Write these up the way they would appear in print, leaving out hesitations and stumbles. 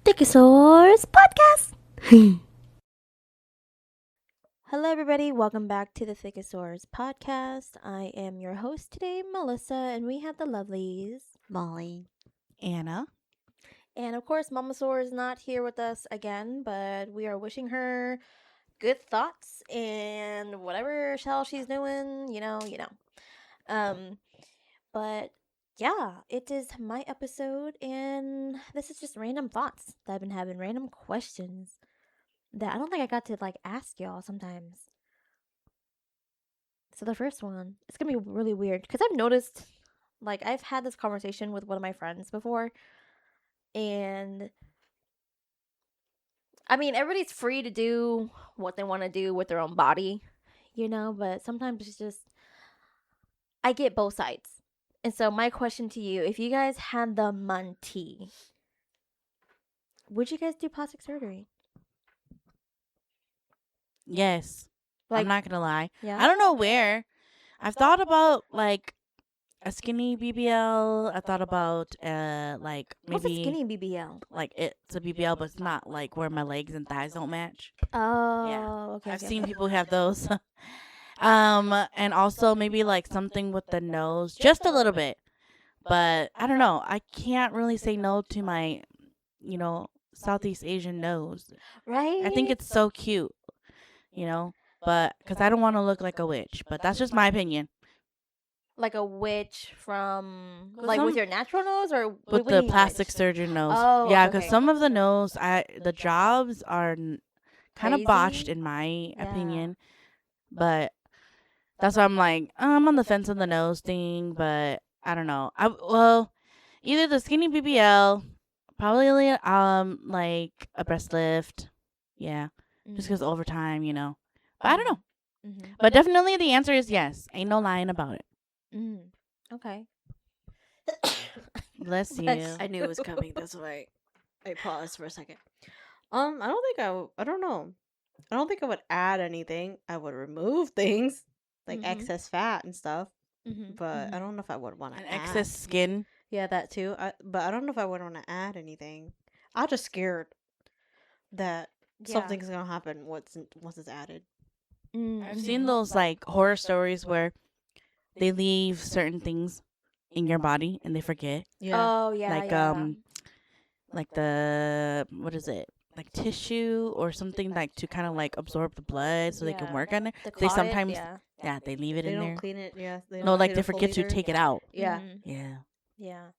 Thickosaurus Podcast. Hello, everybody. Welcome back to the Thickosaurus Podcast. I am your host today, Melissa, and we have the lovelies, Molly. Anna. And of course, Mama Soar is not here with us again, but we are wishing her good thoughts and whatever hell she's doing, you know. But yeah, it is my episode, and this is just random thoughts that I've been having, random questions that I don't think I got to ask y'all sometimes. So the first one, it's gonna be really weird because I've noticed, I've had this conversation with one of my friends before, and I mean, everybody's free to do what they want to do with their own body, but sometimes it's just, I get both sides. And so my question to you, if you guys had the money, would you guys do plastic surgery? Yes. I'm not gonna lie. Yeah. I don't know where. I've thought about a skinny BBL. I thought about maybe What's a skinny BBL? It's a BBL, but it's not where my legs and thighs don't match. Oh, okay. I've seen people have those. And also maybe something with the nose, just a little bit. But I don't know. I can't really say no to my, Southeast Asian nose. Right? I think it's so cute, but because I don't want to look like a witch. But that's just my opinion. Like a witch from, With with your natural nose or With what do the you mean plastic witch? surgeon nose. Oh, Yeah, okay, because okay. some of the nose, the jobs are kind of botched Crazy? in my Yeah. opinion. But that's why I'm I'm on the fence on the nose thing. But I don't know. Either the skinny BBL, probably a breast lift. Yeah, just because over time, But I don't know. Mm-hmm. But definitely the answer is yes. Ain't no lying about it. Okay. Bless you. Bless I knew it was coming. That's why I paused for a second. I don't think I don't know. I don't think I would add anything. I would remove things like Mhm. excess fat and stuff. Mm-hmm. But I don't know if I would want to An add. excess skin. Yeah, that too. But I don't know if I would want to add anything. I'm just scared that something's gonna happen once it's added. I've seen those horror stories where they leave certain things in your body and they forget. Yeah. Oh yeah. Like the what is it? Like tissue or something to kind of absorb the blood so they can Yeah. work on it. The They clotted, sometimes yeah. they leave it They in don't there. clean it. Yeah. They No, don't clean they it forget to fully take it out. Yeah. Mhm. Yeah. Yeah.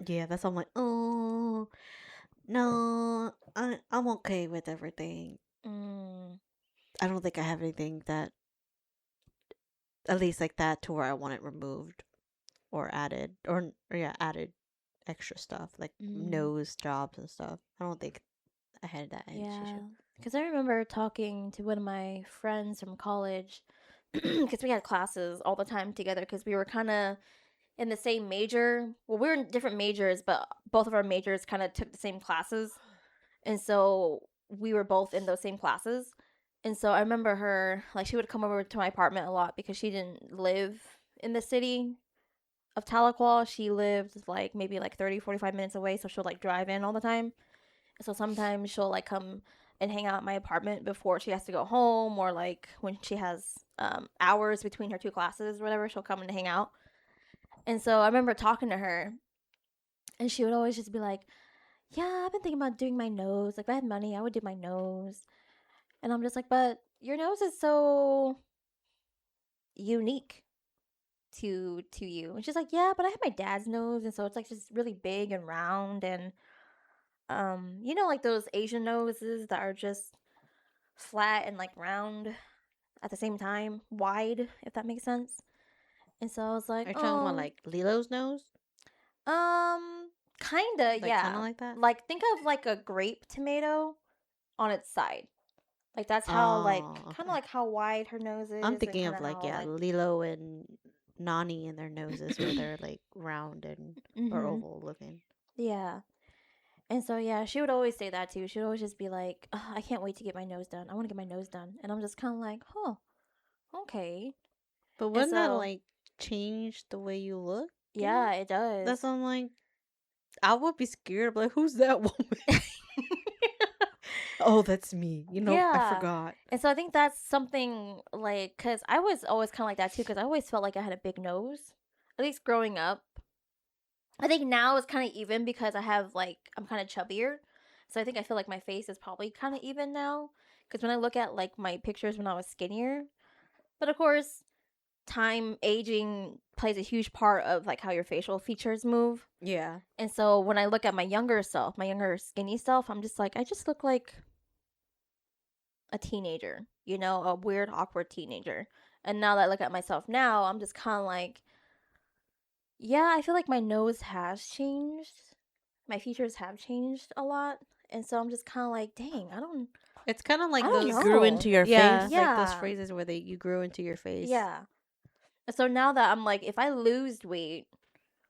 Yeah, that's why I'm like, oh no, I'm okay with everything. Mm. I don't think I have anything that, at least like that, to where I want it removed or added, or yeah, added extra stuff like nose jobs and stuff. I don't think I had that Yeah. issue. Because I remember talking to one of my friends from college because we had classes all the time together because we were kind of in the same major. Well, we were in different majors, but both of our majors kind of took the same classes. And so we were both in those same classes. And so I remember her, she would come over to my apartment a lot because she didn't live in the city of Tahlequah. She lived maybe 30, 45 minutes away. So she'll drive in all the time. So sometimes she'll come and hang out at my apartment before she has to go home, or when she has hours between her two classes or whatever, she'll come and hang out. And so I remember talking to her, and she would always just be like, yeah, I've been thinking about doing my nose. If I had money, I would do my nose. And I'm just like, but your nose is so unique to you. And she's like, yeah, but I have my dad's nose, and so it's just really big and round, and those Asian noses that are just flat and round at the same time, wide, if that makes sense. And so I was like, Are you talking about like Lilo's nose? Kinda, yeah. Kind of like that. Think of a grape tomato on its side. That's how kind of how wide her nose is. I'm thinking and of how, Lilo and Nani and their noses where they're round and or oval looking. Yeah. And so yeah, she would always say that too. She would always just be like, "Ugh, I can't wait to get my nose done. I want to get my nose done." And I'm just kind of like, "Huh, okay." But wouldn't that change the way you look? Yeah, it does. That's what I'm like. I would be scared. Like, who's that woman? oh, that's me. I Yeah. forgot. And so I think that's something like, because I was always kind of like that too, because I always felt like I had a big nose, at least growing up. I think now it's kind of even because I'm kind of chubbier. So I think I feel like my face is probably kind of even now. Because when I look at like my pictures when I was skinnier, but of course, time aging plays a huge part of like how your facial features move. Yeah. And so when I look at my younger self, my younger skinny self, I'm just like, I just look like a teenager, a weird, awkward teenager. And now that I look at myself now, I'm just kind of like, yeah, I feel like my nose has changed. My features have changed a lot. And so I'm just kind of like, dang, It's kind of like I don't those. Grew know. into your Yeah, face. like those Yeah. phrases where you grew into your face. Yeah. And so now that I'm like, if I lose weight,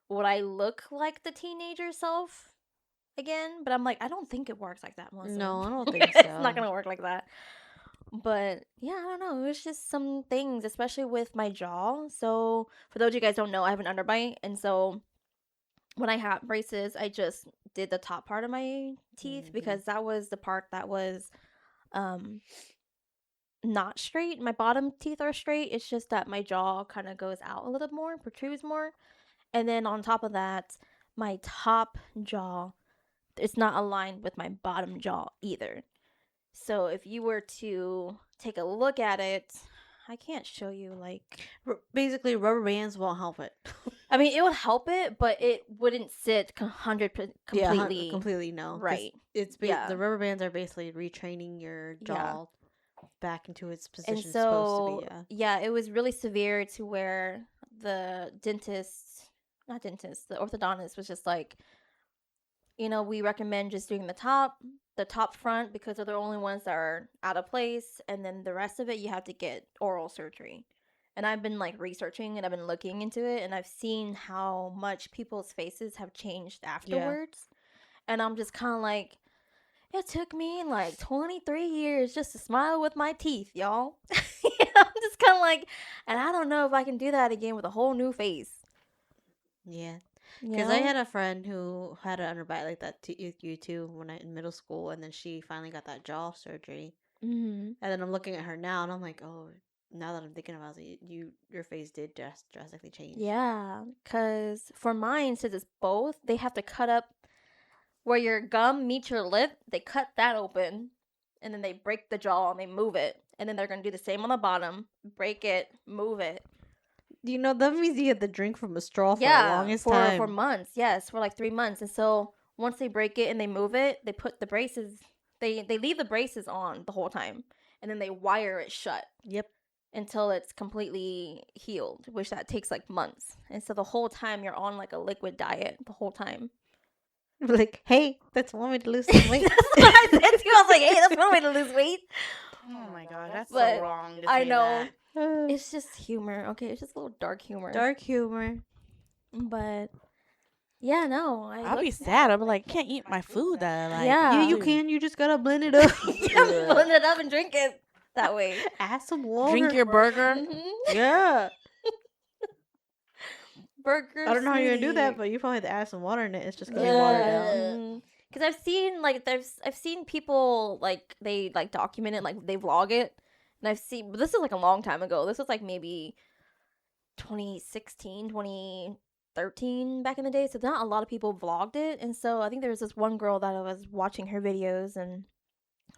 would I look like the teenager self again? But I'm like, I don't think it works like that, Melissa. No, I don't think It's so. not gonna work like that. But yeah, I don't know. It was just some things, especially with my jaw. So for those of you guys don't know, I have an underbite, and so when I had braces, I just did the top part of my teeth Mhm. because that was the part that was um not straight. My bottom teeth are straight. It's just that my jaw kind of goes out a little more, protrudes more. And then on top of that, my top jaw is not aligned with my bottom jaw either. So if you were to take a look at it, I can't show you like Basically, rubber bands won't help it. I mean, it would help it, but it wouldn't sit 100% Yeah, completely completely no. 'cause right. It's Yeah. the rubber bands are basically retraining your Yeah. jaw back into its position And it's supposed to so, be. yeah, it was really severe to where the the orthodontist was just like, we recommend just doing the top front because they're the only ones that are out of place, and then the rest of it you have to get oral surgery. And I've been like researching and I've been looking into it, and I've seen how much people's faces have changed afterwards. And I'm just kind of like, it took me like 23 years just to smile with my teeth, y'all. I'm just kind of like, and I don't know if I can do that again with a whole new face. Yeah. You Because I know? had a friend who had an underbite like that you too when I in middle school, and then she finally got that jaw surgery. Mhm. And then I'm looking at her now, and I'm like, oh, now that I'm thinking about it, your face did drastically change. Yeah, because for mine, since it's both, they have to cut up where your gum meets your lip. They cut that open, and then they break the jaw and they move it. And then they're gonna do the same on the bottom, break it, move it. That means you have to drink from a straw for the Yeah, longest for time. months. Yes, for like 3 months. And so once they break it and they move it, they put the braces. They leave the braces on the whole time, and then they wire it shut Yep. until it's completely healed, which that takes like months. And so the whole time you're on like a liquid diet the whole time. Like, hey, that's one way to lose some weight. That's what I said too. I was like, hey, that's one way to lose weight. Oh my god, that's But so wrong. To I say know. that. It's just humor. Okay, it's just a little dark humor. Dark humor. But yeah, no. I'll be sad. I'll be like, can't eat my food that I like. Yeah. Yeah, you Dude. can. You just gotta blend it up. Blend it up and drink it that way. Add some water. Drink your burger. Mhm. Yeah. Burger. I don't know how you're gonna do that, smoothie. but you probably have to add some water in it. It's just gonna be watered down. Because I've seen like I've seen people like they like document it, like they vlog it, and I've seen, but this is like a long time ago. This was like maybe 2016, 2013 back in the day. So not a lot of people vlogged it, and so I think there was this one girl that I was watching her videos and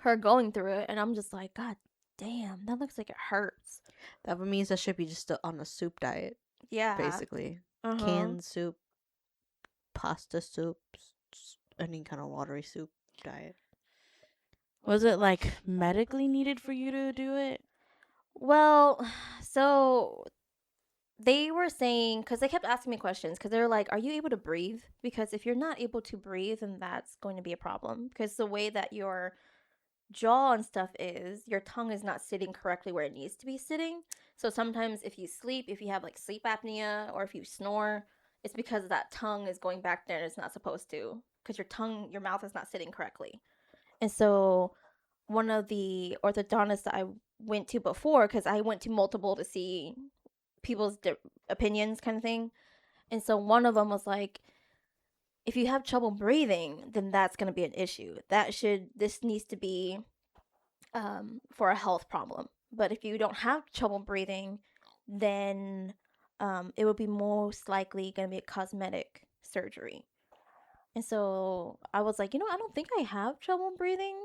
her going through it, and I'm just like, God damn, that looks like it hurts. That means that should be just on a soup diet, Yeah, basically. Uh-huh. Canned soup, pasta soups, any kind of watery soup diet. Was it like medically needed for you to do it? Well, so they were saying, because they kept asking me questions, because they were like, are you able to breathe? Because if you're not able to breathe, then that's going to be a problem. Because the way that your jaw and stuff is, your tongue is not sitting correctly where it needs to be sitting. So sometimes if you sleep, if you have like sleep apnea, or if you snore, it's because that tongue is going back there and it's not supposed to. Because your mouth is not sitting correctly. And so one of the orthodontists that I went to before, because I went to multiple to see people's opinions kind of thing. And so one of them was like, if you have trouble breathing, then that's going to be an issue. This needs to be for a health problem. But if you don't have trouble breathing, then it would be most likely going to be a cosmetic surgery. And so I was like, I don't think I have trouble breathing.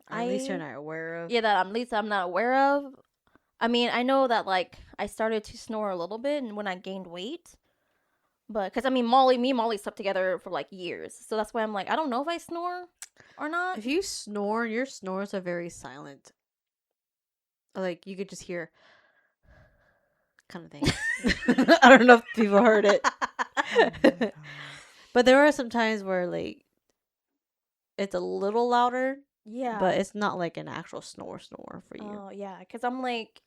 At least you're not aware of. Yeah, that at least I'm not aware of. I mean, I know that like I started to snore a little bit and when I gained weight. But because I mean, me and Molly slept together for like years, so that's why I'm like, I don't know if I snore or not. If you snore, your snores are very silent. Like you could just hear kind of thing. I don't know if people heard it. But there are some times where like it's a little louder, Yeah, but it's not like an actual snore for you. Oh yeah, because I'm like,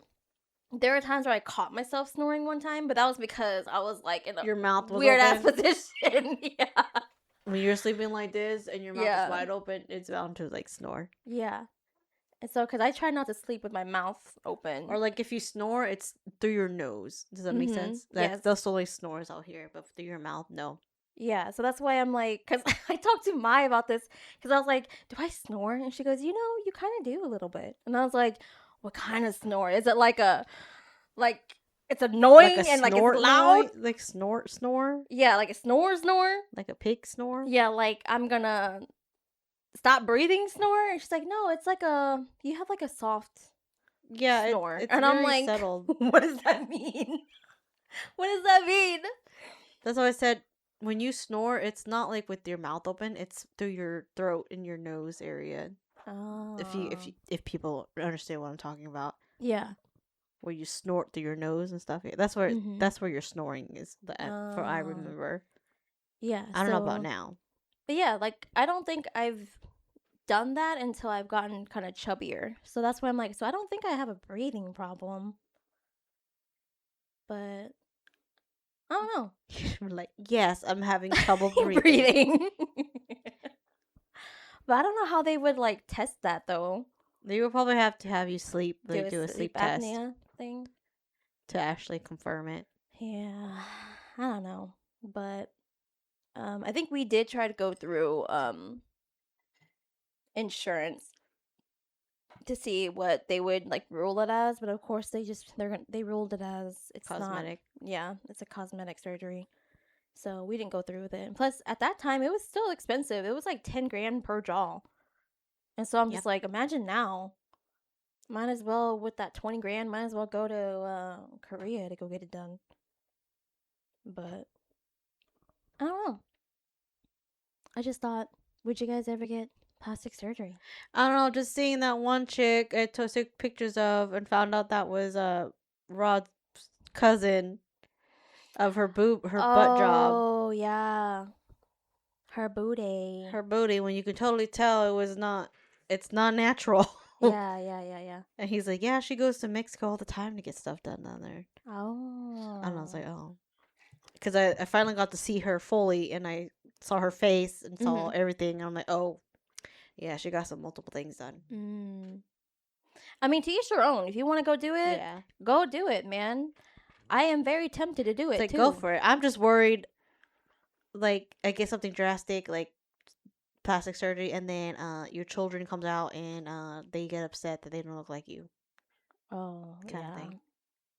there are times where I caught myself snoring one time, but that was because I was like in a Your mouth was weird ass open. position. Yeah, When you're sleeping like this and your mouth Yeah. is wide open, it's bound to like snore. yeah. And so, because I try not to sleep with my mouth open. Or like if you snore, it's through your nose. Does that make Mhm, sense? yes. That's the only snores I'll hear, but through your mouth, no. Yeah, so that's why I'm like, because I talked to Mai about this, because I was like, do I snore? And she goes, you kind of do a little bit. And I was like, what kind of snore? Is it like it's annoying Like a and like snort it's loud? noise? Like snore? Yeah, like a snore. Like a pig snore? Yeah, like I'm gonna stop breathing snore. And she's like, no, it's like you have like a soft Yeah, snore. it's And I'm very like, settled. what does that mean? What does that mean? That's why I said when you snore, it's not like with your mouth open. It's through your throat and your nose area. Oh. If people understand what I'm talking about, Yeah. where you snort through your nose and stuff. That's where Mhm. that's where your snoring is. For I Oh. remember. Yeah. I don't know about so- now. But yeah, like I don't think I've done that until I've gotten kind of chubbier. So that's why I'm like, so I don't think I have a breathing problem. But I don't know. You're like, yes, I'm having trouble breathing. Breathing. But I don't know how they would like test that though. They will probably have to have you sleep, like do a sleep test apnea thing. to actually confirm it. Yeah, I don't know, but I think we did try to go through insurance to see what they would like rule it as, but of course they ruled it as it's Cosmetic. not. Yeah, it's a cosmetic surgery. So we didn't go through with it. And plus, at that time, it was still expensive. It was like 10 grand per jaw. And so I'm Yep. just like, imagine now. Might as well, with that 20 grand, might as well go to Korea to go get it done. But I don't know. I just thought, would you guys ever get plastic surgery? I don't know, just seeing that one chick I took pictures of and found out that was Rod's cousin of her butt job. Oh, yeah. Her booty. Her booty, when you could totally tell it's not natural. Yeah. And he's like, yeah, she goes to Mexico all the time to get stuff done down there. Oh. And I was like, oh. Because I finally got to see her fully and I saw her face and saw everything. And I'm like, oh, yeah, she got some multiple things done. I mean, to each their own. If you want to go do it, Yeah. go do it, man. I am very tempted to do it, It's like, too. go for it. I'm just worried, like, I get something drastic, like plastic surgery, and then your children comes out and they get upset that they don't look like you. Oh, Kind yeah. of thing.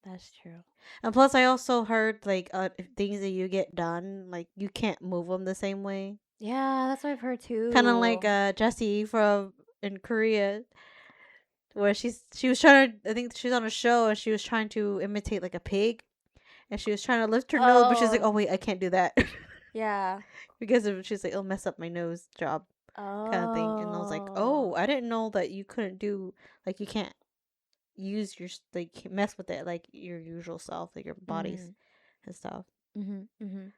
That's true. And plus, I also heard, like, things that you get done, like, you can't move them the same way. Yeah, that's what I've heard, too. Kind of like Jessie in Korea, where she was trying to, I think she's on a show and she was trying to imitate like a pig, and she was trying to lift her nose, but she's like, oh wait, I can't do that. Yeah. Because she's like, it'll mess up my nose job Oh. kind of thing. And I was like, oh, I didn't know that you couldn't do, like, you can't use your, like, mess with it like your usual self, like your bodies and stuff. And And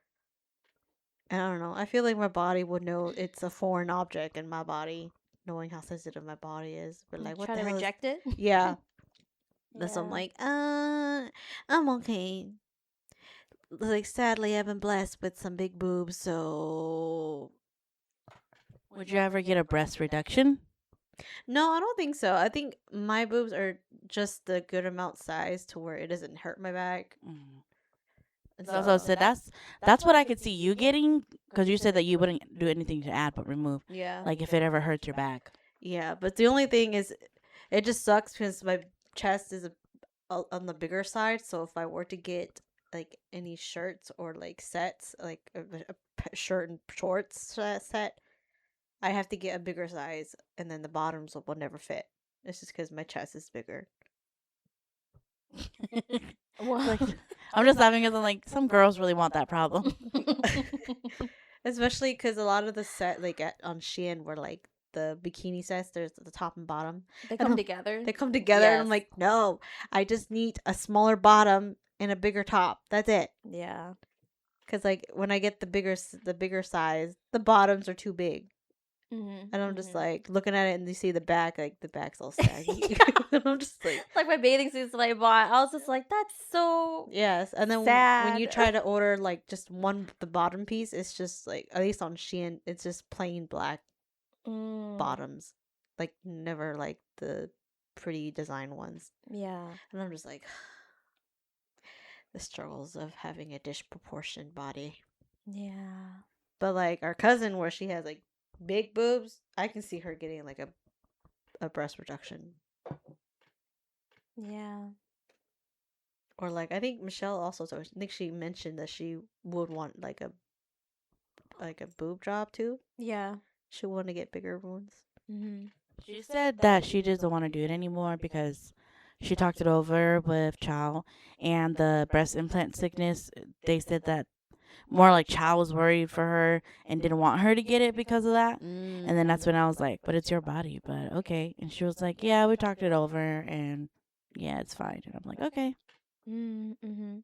I don't know, I feel like my body would know it's a foreign object in my body, knowing how sensitive my body is. But like, what try the to hell reject it. Yeah. That's I'm Yeah. like, I'm okay. Like, sadly, I've been blessed with some big boobs, so Would you ever get a breast reduction? no, I don't think so. I think my boobs are just the good amount size to where it doesn't hurt my back. And So I so said that's what I could see you getting, because you said that you wouldn't do anything to add but remove, yeah, like if it ever hurts your back. yeah. But the only thing is, it just sucks because my chest is on the bigger side. So if I were to get like any shirts or like sets, like a shirt and shorts set, I have to get a bigger size, and then the bottoms will never fit. It's just because my chest is bigger. Well, Like, I'm just laughing because I'm like, some girls really want that problem. Especially because a lot of the set like on Shein were like the bikini sets. There's the top and bottom. they And come together. They come together, and I'm Yes. like, no, I just need a smaller bottom and a bigger top. That's it. Yeah. Because like when I get the bigger size, the bottoms are too big, Mm-hmm. and I'm just like looking at it, and you see the back, like the back's all saggy. And I'm just like, Like my bathing suits that I bought, I was just like, that's so yes. And then when you sad. try to order like just the bottom piece, it's just like, at least on Shein, it's just plain black bottoms, like never like the pretty design ones. Yeah. And I'm just like, the struggles of having a disproportioned body. Yeah. But like our cousin, where she has like big boobs, I can see her getting like a breast reduction. Yeah. Or like, I think Michelle also, I think she mentioned that she would want like a boob job too. Yeah. She would want to get bigger ones. Mm-hmm. She said that she doesn't want to do it anymore because she talked it over with Chow, and the breast implant sickness. They said that more like Chow was worried for her and didn't want her to get it because of that. And then that's when I was like, but it's your body, but okay. And she was like, yeah, we talked it over, and yeah, it's fine. And I'm like, okay. Mm-hmm.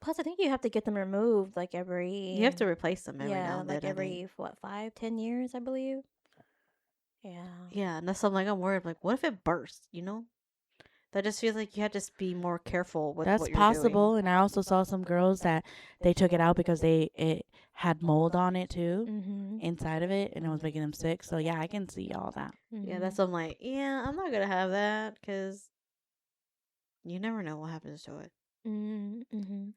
Plus, I think you have to get them removed like every. You have to replace them every now Yeah, and like then. I think. every what 5-10 years, I believe. Yeah. Yeah, and that's something I'm worried. Like, what if it bursts? You know, that just feels like you have to be more careful with That's what you're possible. And I also saw some girls that they took it out because it had mold on it too, Mm-hmm. inside of it, and it was making them sick. So yeah, I can see all that. doing. Yeah, that's I'm like, yeah, I'm not gonna have that because you never know what happens to it. Mm-hmm.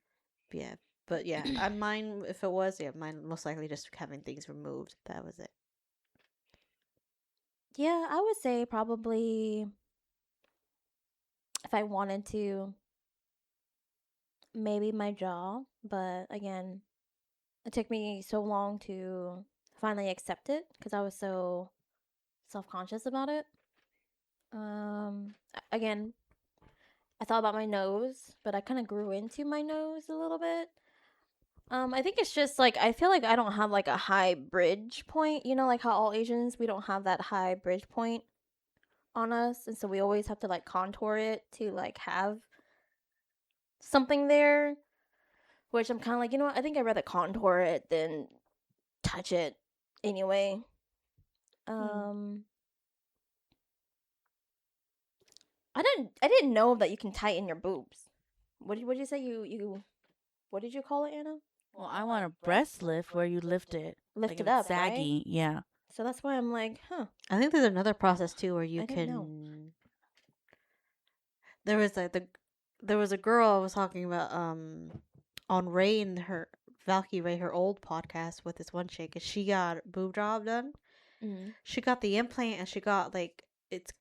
Yeah, but yeah, I mine if it was, yeah, mine most likely just having things removed. That was it. Yeah, I would say probably if I wanted to, maybe my jaw, but again, it took me so long to finally accept it because I was so self-conscious about it. Again, I thought about my nose, but I kind of grew into my nose a little bit. I think it's just like I feel like I don't have like a high bridge point, you know, like how all Asians we don't have that high bridge point on us, and so we always have to like contour it to like have something there, which I'm kind of like, you know what? I think I'd rather contour it than touch it anyway. Um I didn't know that you can tighten your boobs. What did you say you what did you call it, Anna? Well, I want a breast lift where you lift it, Lift like it if it's up, right? saggy. Yeah. So that's why I'm like, huh. I think there's another process too where you I didn't know. can. There was like there was a girl I was talking about on Ray and her Valky Ray, her old podcast with this one chick, and she got boob job done. Mm. She got the implant, and she got like, it's,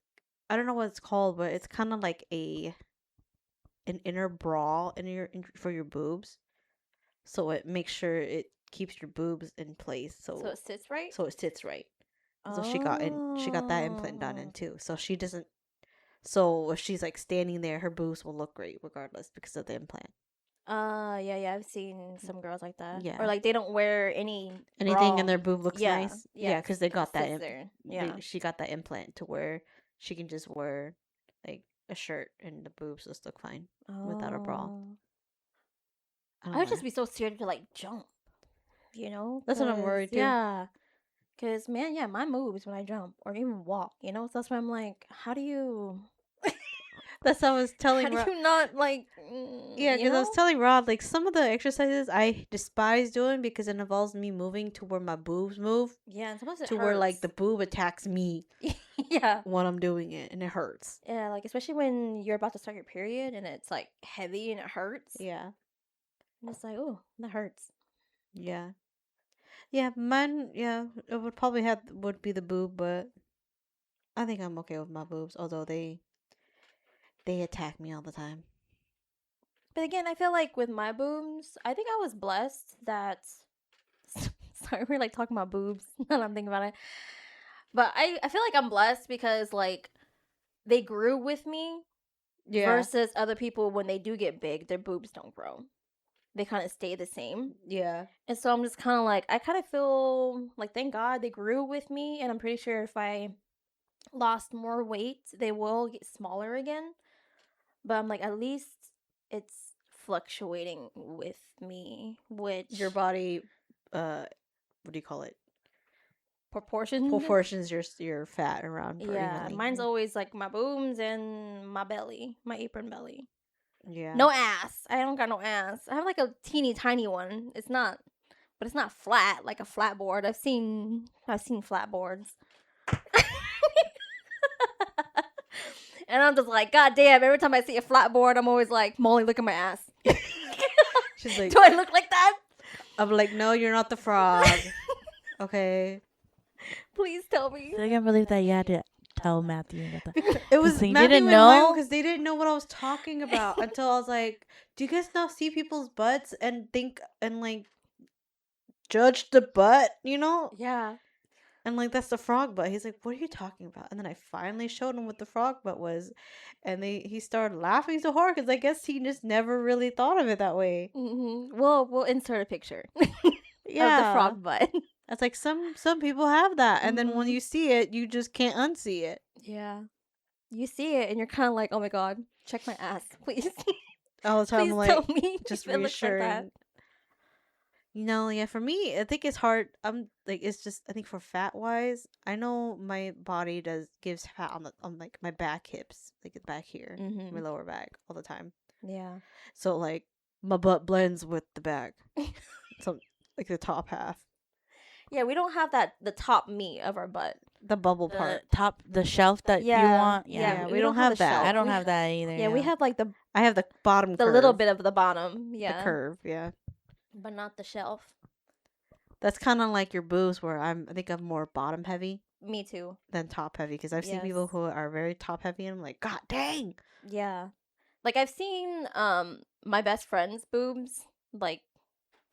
I don't know what it's called, but it's kind of like an inner bra for your boobs, so it makes sure it keeps your boobs in place. So it sits right? So it sits right. So she got that implant done in Oh. too. So she doesn't. So if she's like standing there, her boobs will look great regardless because of the implant. Yeah, I've seen some girls like that. Yeah. Or like they don't wear anything Anything in bra. their boob looks Yeah, nice. yeah, Yeah, because they got that. sits there. Yeah. She got that implant to where she can just wear like a shirt and the boobs just look fine without a bra. Oh. I I don't would know. just be so scared to like jump, you know? That's what I'm 'Cause, worried too. Yeah. Because, man, yeah, my moves when I jump or even walk, you know? So that's why I'm like, how do you. That's what I was telling How do Rod. you not, like. Yeah, you because I was know? telling Rod, like, some of the exercises I despise doing because it involves me moving to where my boobs move, Yeah, and sometimes it to where, like, the hurts. boob attacks me Yeah. when I'm doing it, and it hurts. Yeah, like, especially when you're about to start your period and it's, like, heavy and it hurts. Yeah. I'm just like, oh, that hurts. Yeah. Yeah, mine, yeah, it would probably would be the boob, but I think I'm okay with my boobs, although they attack me all the time. But again, I feel like with my boobs, I think I was blessed that. Sorry, we're like talking about boobs. Now that I'm thinking about it. But I feel like I'm blessed because like they grew with me Yeah. versus other people when they do get big, their boobs don't grow. They kind of stay the same. Yeah. And so I'm just kind of like, I kind of feel like, thank God they grew with me. And I'm pretty sure if I lost more weight, they will get smaller again. But I'm like, at least it's fluctuating with me, which Your body, what do you call it? proportion. Proportions your fat around pretty Yeah, evenly. mine's always like my boobs and my belly, my apron belly. Yeah. No ass. I don't got no ass. I have like a teeny tiny one. But it's not flat like a flat board. I've seen flat boards. And I'm just like, God damn, every time I see a flat board, I'm always like, Molly, look at my ass. She's like, do I look like that? I'm like, no, you're not the frog. Okay. Please tell I me. still can't believe that you had to tell Matthew about that. It was he Matthew didn't and Mine know? because they didn't know what I was talking about until I was like, "Do you guys not see people's butts and think and like judge the butt? You know?" Yeah. And like that's the frog butt. He's like, "What are you talking about?" And then I finally showed him what the frog butt was, and he started laughing so hard because I guess he just never really thought of it that way. We'll insert a picture of Yeah, the frog butt. It's like some people have that, and then when Mhm. you see it, you just can't unsee it. Yeah. You see it and you're kind of like, oh my God, check my ass, please. All the time, Please like tell me just if it looks like that. reassuring. Yeah, for me, I think it's hard. I'm like, it's just, I think for fat wise, I know my body gives fat on like my back hips, like back here, my Mm-hmm. lower back all the time. Yeah. So like my butt blends with the back, so like the top half, Yeah, we don't have the top meat of our butt. the bubble The part. the shelf that you Yeah, want. yeah, Yeah. we don't have the that. shelf. I don't We- have that either. Yeah, we have like the I have the bottom curve, little bit of the bottom. the Yeah. curve. Yeah, But not the shelf. that's kind of like your boobs, where I think I'm more bottom heavy Me too. than top heavy because I've seen people Yes. who are very top heavy, and I'm like, God dang. Yeah. Like I've seen my best friend's boobs like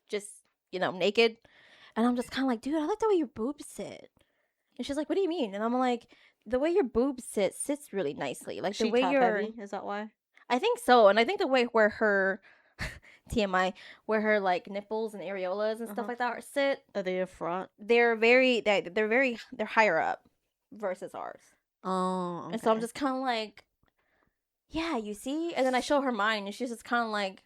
just, naked. And I'm just kind of like, dude, I like the way your boobs sit. And she's like, what do you mean? And I'm like, the way your boobs sits really nicely. Like the She way top your heavy, is that why? I think so. And I think the way where her TMI, where her like nipples and areolas and stuff Uh-huh. like that sit, Are they up front? they're higher up versus ours. Oh, okay. And so I'm just kind of like, yeah, you see? And then I show her mine and she's just kind of like,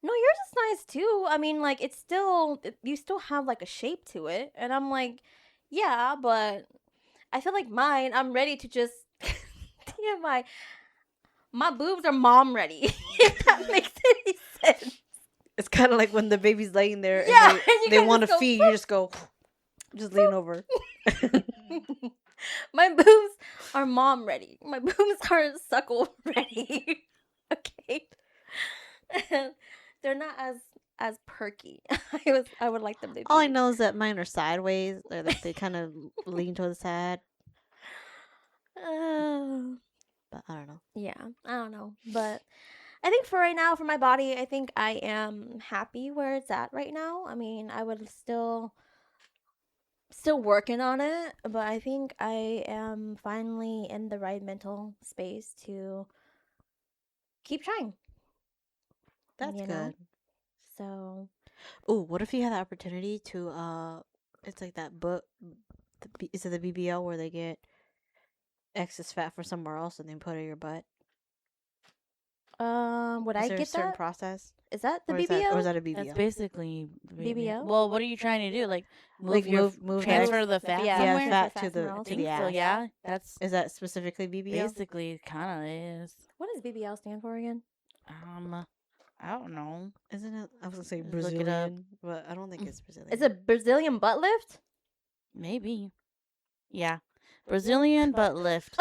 no, yours is nice too. I mean, like you still have like a shape to it. And I'm like, yeah, but I feel like mine, I'm ready to just TMI. My boobs are mom ready. If that makes any sense. It's kind of like when the baby's laying there Yeah, and and you they can want to just go, feed, you just go, just lean over. My boobs are mom ready. My boobs are suckle ready. Okay. They're not as perky. I would like them to be. All I know is that mine are sideways. They're like they kind of lean to the side, but I don't know. Yeah, I don't know. But I think for right now, for my body, I think I am happy where it's at right now. I mean, I would still working on it, but I think I am finally in the right mental space to keep trying. That's You good. know? So, Oh, what if you had the opportunity to it's like that book. Is it the BBL where they get excess fat from somewhere else and they put it in your butt? would Is I there a get certain that? process? Is that the Or BBL? is that a BBL? That's basically BBL? Well, what are you trying to do? Like Like move transfer the fat Yeah, somewhere? yeah, transfer fat to fat the somewhere else. to the So ass. yeah, that's Is that specifically BBL? basically kind of is. What does BBL stand for again? I don't know. Isn't it? I was gonna say Let's look it up. Brazilian, but I don't think it's Brazilian. It's a Brazilian butt lift? Maybe. Yeah. Brazilian butt lift.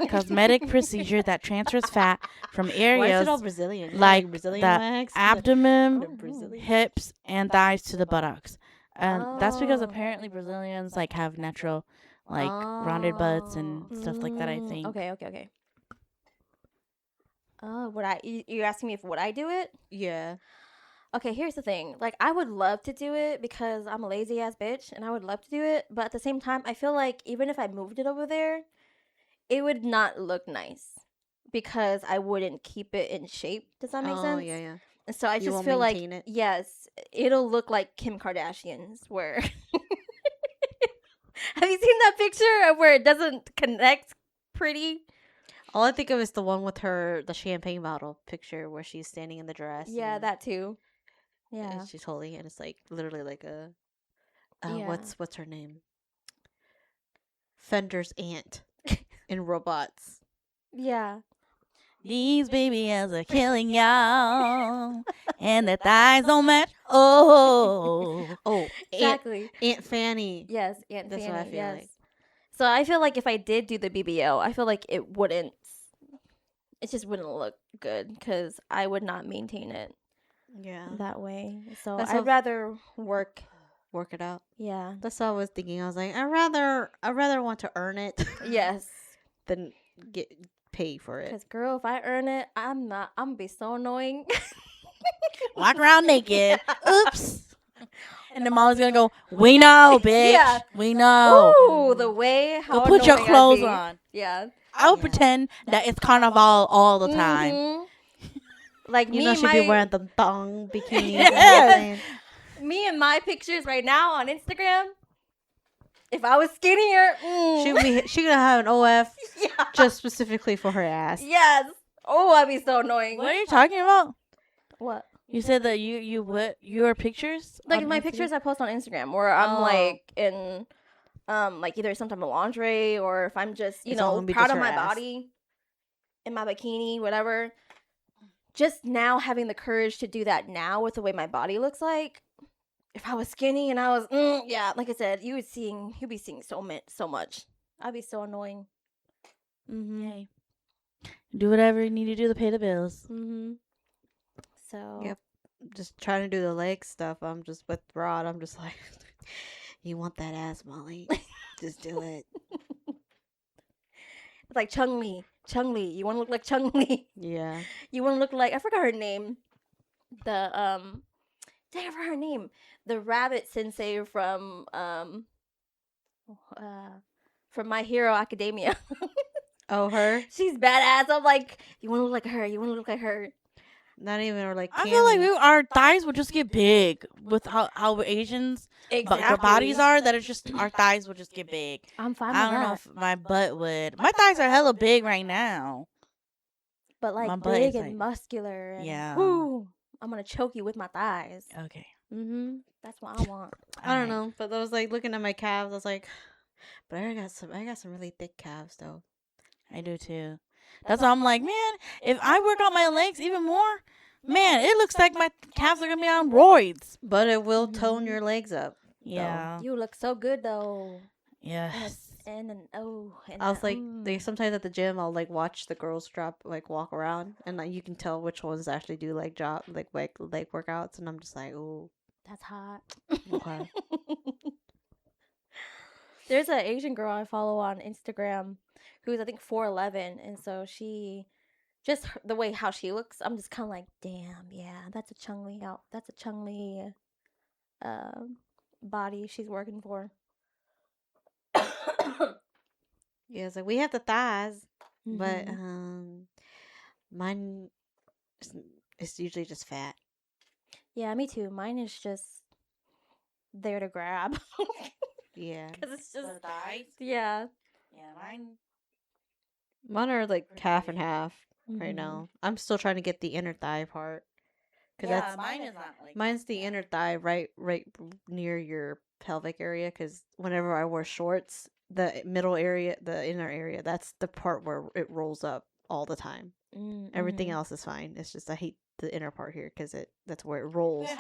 Cosmetic procedure that transfers fat from Why is areas it all Brazilian? Is it like Brazilian the wax? abdomen, The Brazilian. hips, and thighs to the buttocks. And that's because Oh. apparently Brazilians like have natural like rounded butts and stuff like that, I think. Okay. Oh, you're asking me if would I do it? Yeah. Okay, here's the thing. Like, I would love to do it because I'm a lazy ass bitch and I would love to do it. But at the same time, I feel like even if I moved it over there, it would not look nice because I wouldn't keep it in shape. Does that make sense? Yeah. And so I You just won't feel like, maintain it? yes, it'll look like Kim Kardashian's where. Have you seen that picture of where it doesn't connect pretty? All I think of is the one with the champagne bottle picture where she's standing in the dress. Yeah, and- that too. and Yeah. she's holding it, and it's like literally like a. Yeah. What's her name? Fender's aunt in Robots. Yeah. These BBLs are killing y'all, and their thighs don't match. Oh, Oh, Exactly. Aunt Fanny. Yes, Aunt That's Fanny. what I feel yes. like. So I feel like if I did do the BBL, I feel like it wouldn't. It just wouldn't look good because I would not maintain it Yeah. that way. So That's I'd what- rather work. Work it out. Yeah. That's what I was thinking. I was like, I rather want to earn it Yes. than get paid for it. Because girl, if I earn it, I'm gonna be so annoying. walk around naked. Oops. And the mom's gonna go, we know, bitch. Yeah. We know. Ooh, the way how Go put your annoying I'd clothes be. on. Yeah. I would Yeah. pretend that it's carnival all the time. Mhm. Like You me, know and she'd my be wearing the thong bikinis. Yes. me and my pictures right now on Instagram. If I was skinnier, She gonna have an OF yeah. just specifically for her ass. Yes. Oh, I'd be so annoying. What are you talking about? What? You said that you what your pictures? Like on my Instagram? pictures I post on Instagram where I'm Oh. like in like either some type of lingerie or if I'm just, It's all know, gonna be proud just of her my ass. body in my bikini, whatever. Just now having the courage to do that now with the way my body looks like. If I was skinny and I was yeah, like I said, you'd be seeing so much. I'd be so annoying. Mhm. Hey. Do whatever you need to do to pay the bills. Mhm. So Yep. Just trying to do the leg stuff. I'm just with Rod. I'm just like, you want that ass, Molly? Just do it. it's like Chung Li. You want to look like Chung Li. Yeah. You want to look like I forgot her name. The dang, I forgot her name. The rabbit sensei from My Hero Academia. Oh, her? She's badass. I'm like, you want to look like her. You want to look like her. Not even, or like. I feel like Cammy. our thighs would just get big with how Asians our bodies are. That it's just our thighs would just get big. I'm fine I with don't know that. if my butt would. My thighs are hella big right now. But my like butt big is, and like- muscular. And, Yeah. whoo, I'm gonna choke you with my thighs. Okay. Mm-hmm. That's what I want. I don't know. But I was like looking at my calves. I was like, but I got some really thick calves, though. I do too. That's why I'm like, man, if I work out my legs even more, man, it looks like my calves are gonna be on roids. But it will tone Mhm. your legs up. Yeah. You look so good though. Yes. And I was like, sometimes at the gym, I'll like watch the girls walk around, and like you can tell which ones actually do like leg workouts, and I'm just like, oh, that's hot. okay. There's an Asian girl I follow on Instagram who's I think 4'11", and so she just the way how she looks, I'm just kind of like, damn, yeah, that's a Chung Li out. That's a Chung Li body she's working for. Yeah, it's like we have the thighs, but Mhm. mine is usually just fat. Yeah, me too. Mine is just there to grab. Yeah, Because it's just, thighs. yeah. Yeah, mine. mine are like Pretty half and big. half right Mhm. now. I'm still trying to get the inner thigh part. Cause Yeah, that's mine is not like. mine's the inner thigh right near your pelvic area. Because whenever I wear shorts, the middle area, the inner area, that's the part where it rolls up all the time. Everything Mhm. else is fine. It's just I hate the inner part here because that's where it rolls. Wait,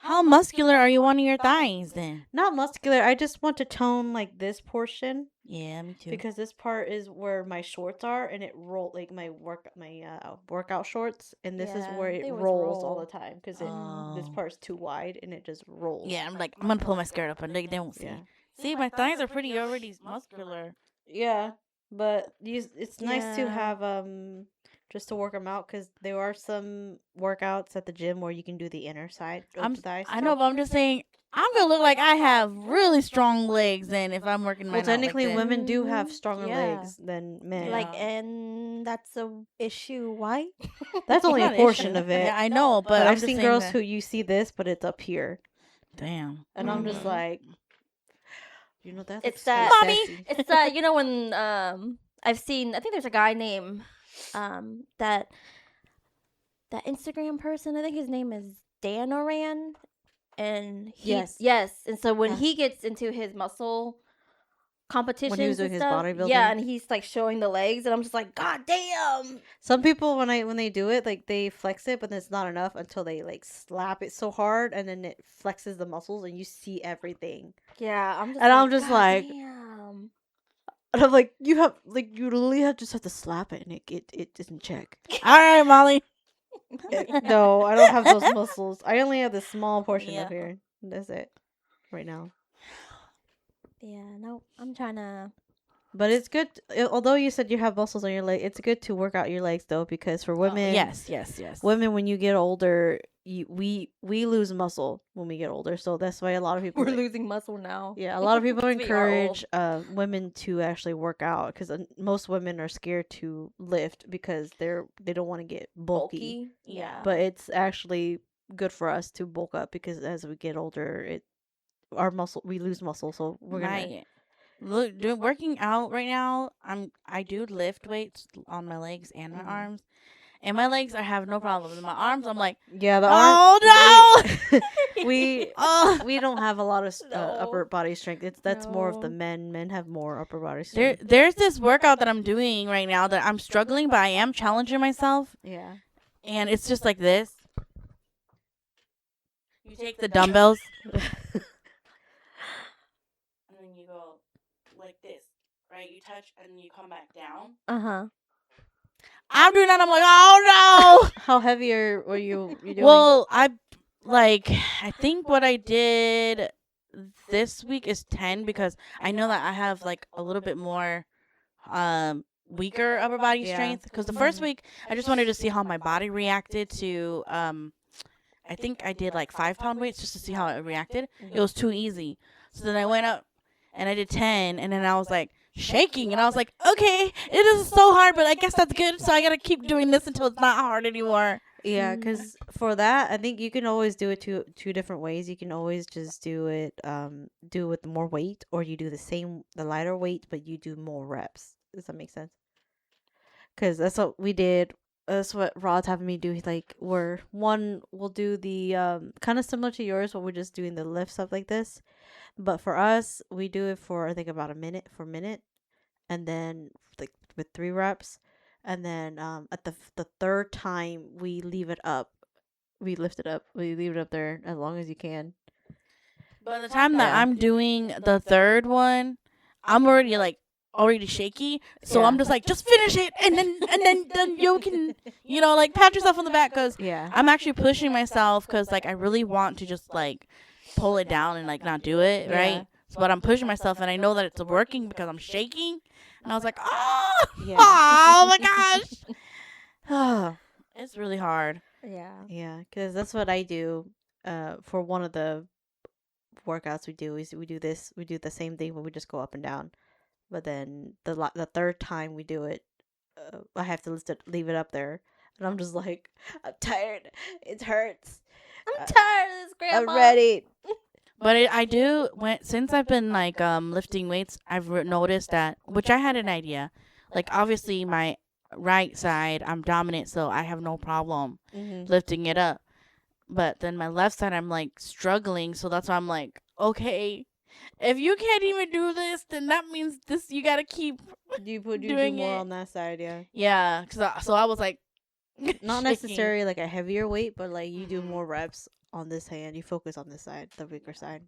How muscular are you wanting your thighs then? Not muscular. I just want to tone like this portion Yeah, me too. because this part is where my shorts are, and it roll like my workout shorts, and this is Yeah, where it they always rolls all roll. the time because this Oh. part's too wide and it just rolls. Yeah, I'm like, I'm gonna pull my skirt up and they won't see. Yeah. See, my thighs are pretty already muscular. Yeah, but it's nice to Yeah. have just to work them out because there are some workouts at the gym where you can do the inner side of the thighs. I know, but I'm just saying, I'm gonna look like I have really strong legs then if I'm working my Well, technically, women do have Mhm, stronger yeah. legs than men. Like, Yeah. and that's a issue. Why? That's only a Not an portion issue. of it. Yeah, I know, but But I'm I've just seen saying girls that- who you see this, but it's up here, Damn. and I'm just Mhm. like, that. It's looks so that- Mommy! sexy. It's that when I've seen. I think there's a guy named that Instagram person. I think his name is Dan Oran, and yes, and so when Yeah. he gets into his muscle competitions, doing and his stuff, bodybuilding? yeah, and he's like showing the legs, and I'm just like, God damn. Some people when they do it, like they flex it, but it's not enough until they like slap it so hard, and then it flexes the muscles, and you see everything. Yeah, I'm just. And like, I'm just "God like- damn." And I'm like, you literally just have to slap it, and it doesn't check. All right, Molly. No, I don't have those muscles. I only have the small portion Yeah. up here. That's it, right now. Yeah, no, I'm trying to. But it's good. Although you said you have muscles on your leg, it's good to work out your legs though, because for women, Yes. women when you get older, we lose muscle when we get older. So that's why a lot of people We're losing muscle now. yeah, a lot of people We are old. encourage women to actually work out because most women are scared to lift because they don't want to get bulky. Yeah. But it's actually good for us to bulk up because as we get older, we lose muscle. So we're gonna. Working out right now. I do lift weights on my legs and my Mhm. arms, and my legs I have no problem. In my arms, I'm like, Yeah, the oh no. we Oh. we don't have a lot of No. upper body strength. That's more of the No. men. Men have more upper body strength. There's this workout that I'm doing right now that I'm struggling, but I am challenging myself, Yeah. and it's just like this. You take the dumbbells, and then you go like this, right? You touch, and then you come back down. Uh-huh. I'm doing that. I'm like, oh How heavy were you no. doing? Well, I think what I did this week is 10 because I know that I have like a little bit more weaker upper body Yeah. strength because the first week I just wanted to see how my body reacted to I think I did like 5-pound weights just to see how it reacted. It was too easy. So then I went up and I did 10 and then I was like shaking and I was like, okay, it is so hard, but I guess that's good. So I got to keep doing this until it's not hard anymore. Yeah, because for that, I think you can always do it two different ways. You can always just do it with more weight, or you do the lighter weight, but you do more reps. Does that make sense? Because that's what we did. That's what Rod's having me do. Like, we'll do the kind of similar to yours, but we're just doing the lifts up like this. But for us, we do it for I think about a minute, and then like with 3 reps. And then at the third time we leave it up. We lift it up. We leave it up there as long as you can. By the time that Yeah. I'm doing the third one, I'm already shaky. So Yeah. I'm just like, just finish it, and then you can, like pat yourself on the back because Yeah. I'm actually pushing myself because like I really want to just like pull it down and like not do it, right? Yeah. So, but I'm pushing myself and I know that it's working because I'm shaking. And I was like, oh, Yeah. oh my gosh. It's really hard. Yeah. Yeah, because that's what I do. For one of the workouts we do is we do the same thing, but we just go up and down. But then the third time we do it, I have to leave it up there, and I'm just like, I'm tired. It hurts. I'm tired of this, Grandma. I'm ready. But since I've been like lifting weights, I've noticed that, which I had an idea. Like obviously my right side I'm dominant, so I have no problem Mm-hmm. lifting it up. But then my left side I'm like struggling, so that's why I'm like, okay, if you can't even do this, then that means you gotta keep You do doing more it. on that side, yeah. Yeah. So I was like, Not shaking. necessarily like a heavier weight, but like you do more reps on this hand. You focus on this side, the weaker side.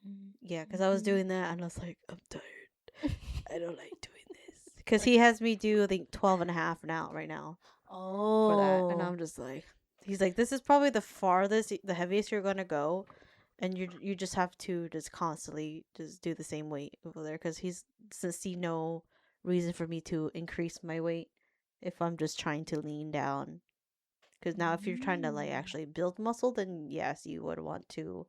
Mm. Yeah, because I was Mhm. doing that and I was like, I'm tired. I don't like doing this. Because he has me do, I think, 12.5 now, right now, for that. And Oh. I'm just like, he's like, this is probably the farthest, the heaviest you're going to go. And you just have to just constantly just do the same weight over there. Because he's, see no reason for me to increase my weight if I'm just trying to lean down. Because now if you're trying to like Mm. actually build muscle, then yes, you would want to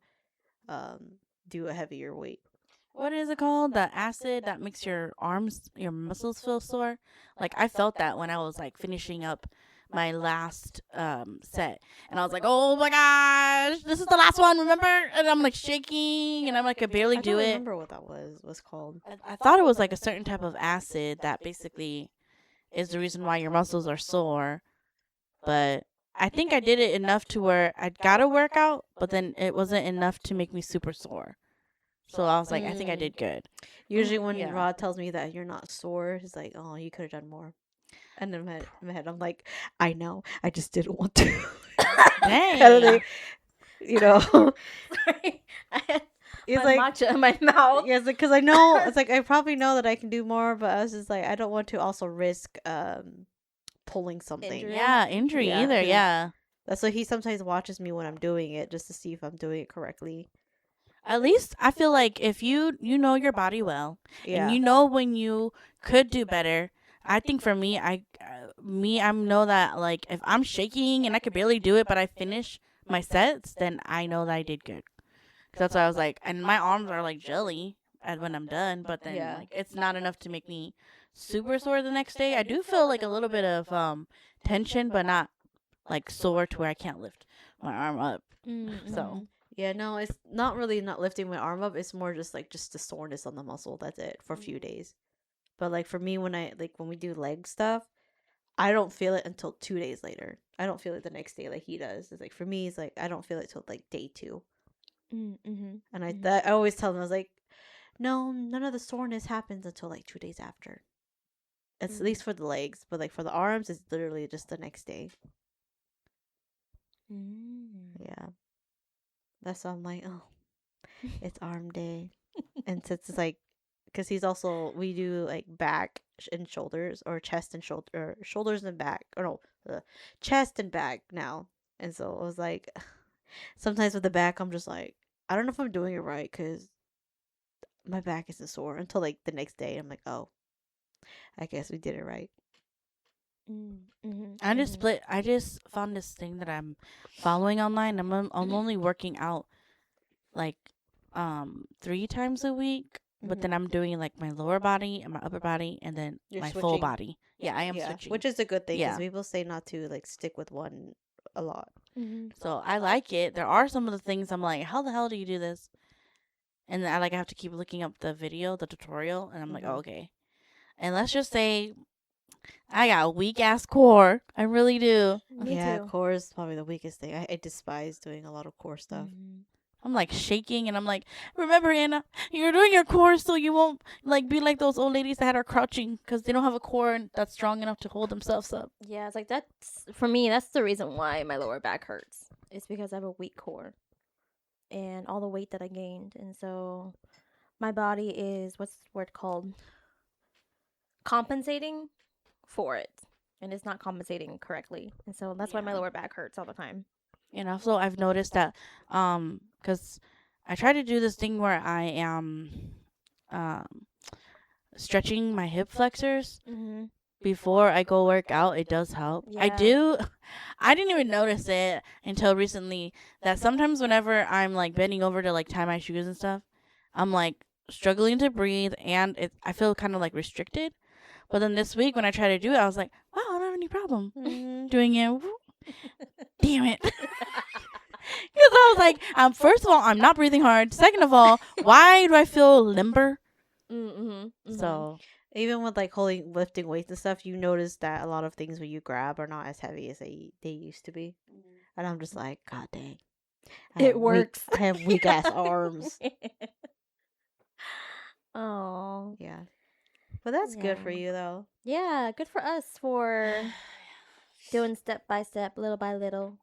do a heavier weight. What is it called? The acid that makes your arms, your muscles feel sore. Like I felt that when I was like finishing up my last set, and I was like, "Oh my gosh, this is the last one!" Remember? And I'm like shaking, and I'm like, I barely I do don't it. remember what that was called. I thought it was like a certain type of acid that basically is the reason why your muscles are sore. But I think I did it enough to where I got a workout, but then it wasn't enough to make me super sore. So I was like, I think I did good. Usually when Yeah. Rod tells me that you're not sore, he's like, "Oh, you could have done more." And in my head, I'm like, "I know, I just didn't want to." Kind of Dang. thing, you know. Sorry. I had He's my like, matcha in my mouth. yeah, it's like, because I know, it's like I probably know that I can do more, but I was just like, I don't want to also risk pulling something. Injury. Yeah, injury Yeah, either. 'cause- Yeah. That's why he sometimes watches me when I'm doing it just to see if I'm doing it correctly. At least I feel like if you know your body well Yeah. and you know when you could do better. I think for me, I know that like if I'm shaking and I could barely do it, but I finish my sets, then I know that I did good. 'Cause that's why I was like, and my arms are like jelly when I'm done, but then Yeah. like it's not enough to make me super sore the next day. I do feel like a little bit of tension, but not like sore to where I can't lift my arm up. So Yeah, no, it's not really not lifting my arm up. It's more just like just the soreness on the muscle. That's it for a few days. But like for me, when we do leg stuff, I don't feel it until 2 days later. I don't feel it the next day like he does. It's like for me, it's like I don't feel it till like day 2. Mm-hmm. And I always tell him, I was like, no, none of the soreness happens until like 2 days after. It's at least for the legs, but like for the arms, it's literally just the next day. Yeah. That's why I'm like, oh, it's arm day. And since it's like, because he's also, we do like back and shoulders, or chest and shoulder, or shoulders and back, or no, chest and back now. And so it was like, sometimes with the back, I'm just like, I don't know if I'm doing it right because my back isn't sore until like the next day. I'm like, oh, I guess we did it right. Mm-hmm. I just found this thing that I'm following online. I'm only working out like 3 times a week, but then I'm doing like my lower body and my upper body and then You're my full switching. body. Yeah, I am switching. Which is a good thing because Yeah. people say not to like stick with one a lot. So I like it. There are some of the things I'm like, how the hell do you do this? And I have to keep looking up the video, the tutorial, and I'm like, oh, okay. And let's just say I got a weak ass core. I really do. Me Yeah, too. core is probably the weakest thing. I despise doing a lot of core stuff. I'm like shaking and I'm like, remember, Anna, you're doing your core so you won't like be like those old ladies that are crouching because they don't have a core that's strong enough to hold themselves up. Yeah, it's like that's for me. That's the reason why my lower back hurts. It's because I have a weak core, and all the weight that I gained, and so my body is what's the word called compensating for it, and it's not compensating correctly, and so that's why my Yeah. lower back hurts all the time. And also I've noticed that because I try to do this thing where I am stretching my hip flexors before I go work out. It does help. I Yeah. do. I didn't even notice it until recently that sometimes whenever I'm like bending over to like tie my shoes and stuff, I'm like struggling to breathe and I feel kind of like restricted. But then this week when I tried to do it, I was like, wow, I don't have any problem doing it. Damn it. Because I was like, first of all, I'm not breathing hard. Second of all, why do I feel limber? So even with like lifting weights and stuff, you notice that a lot of things when you grab are not as heavy as they used to be. And I'm just like, God dang. It works. I have weak ass arms. Oh. Yeah. But that's good for Yeah. you though. Yeah, good for us for doing step by step, little by little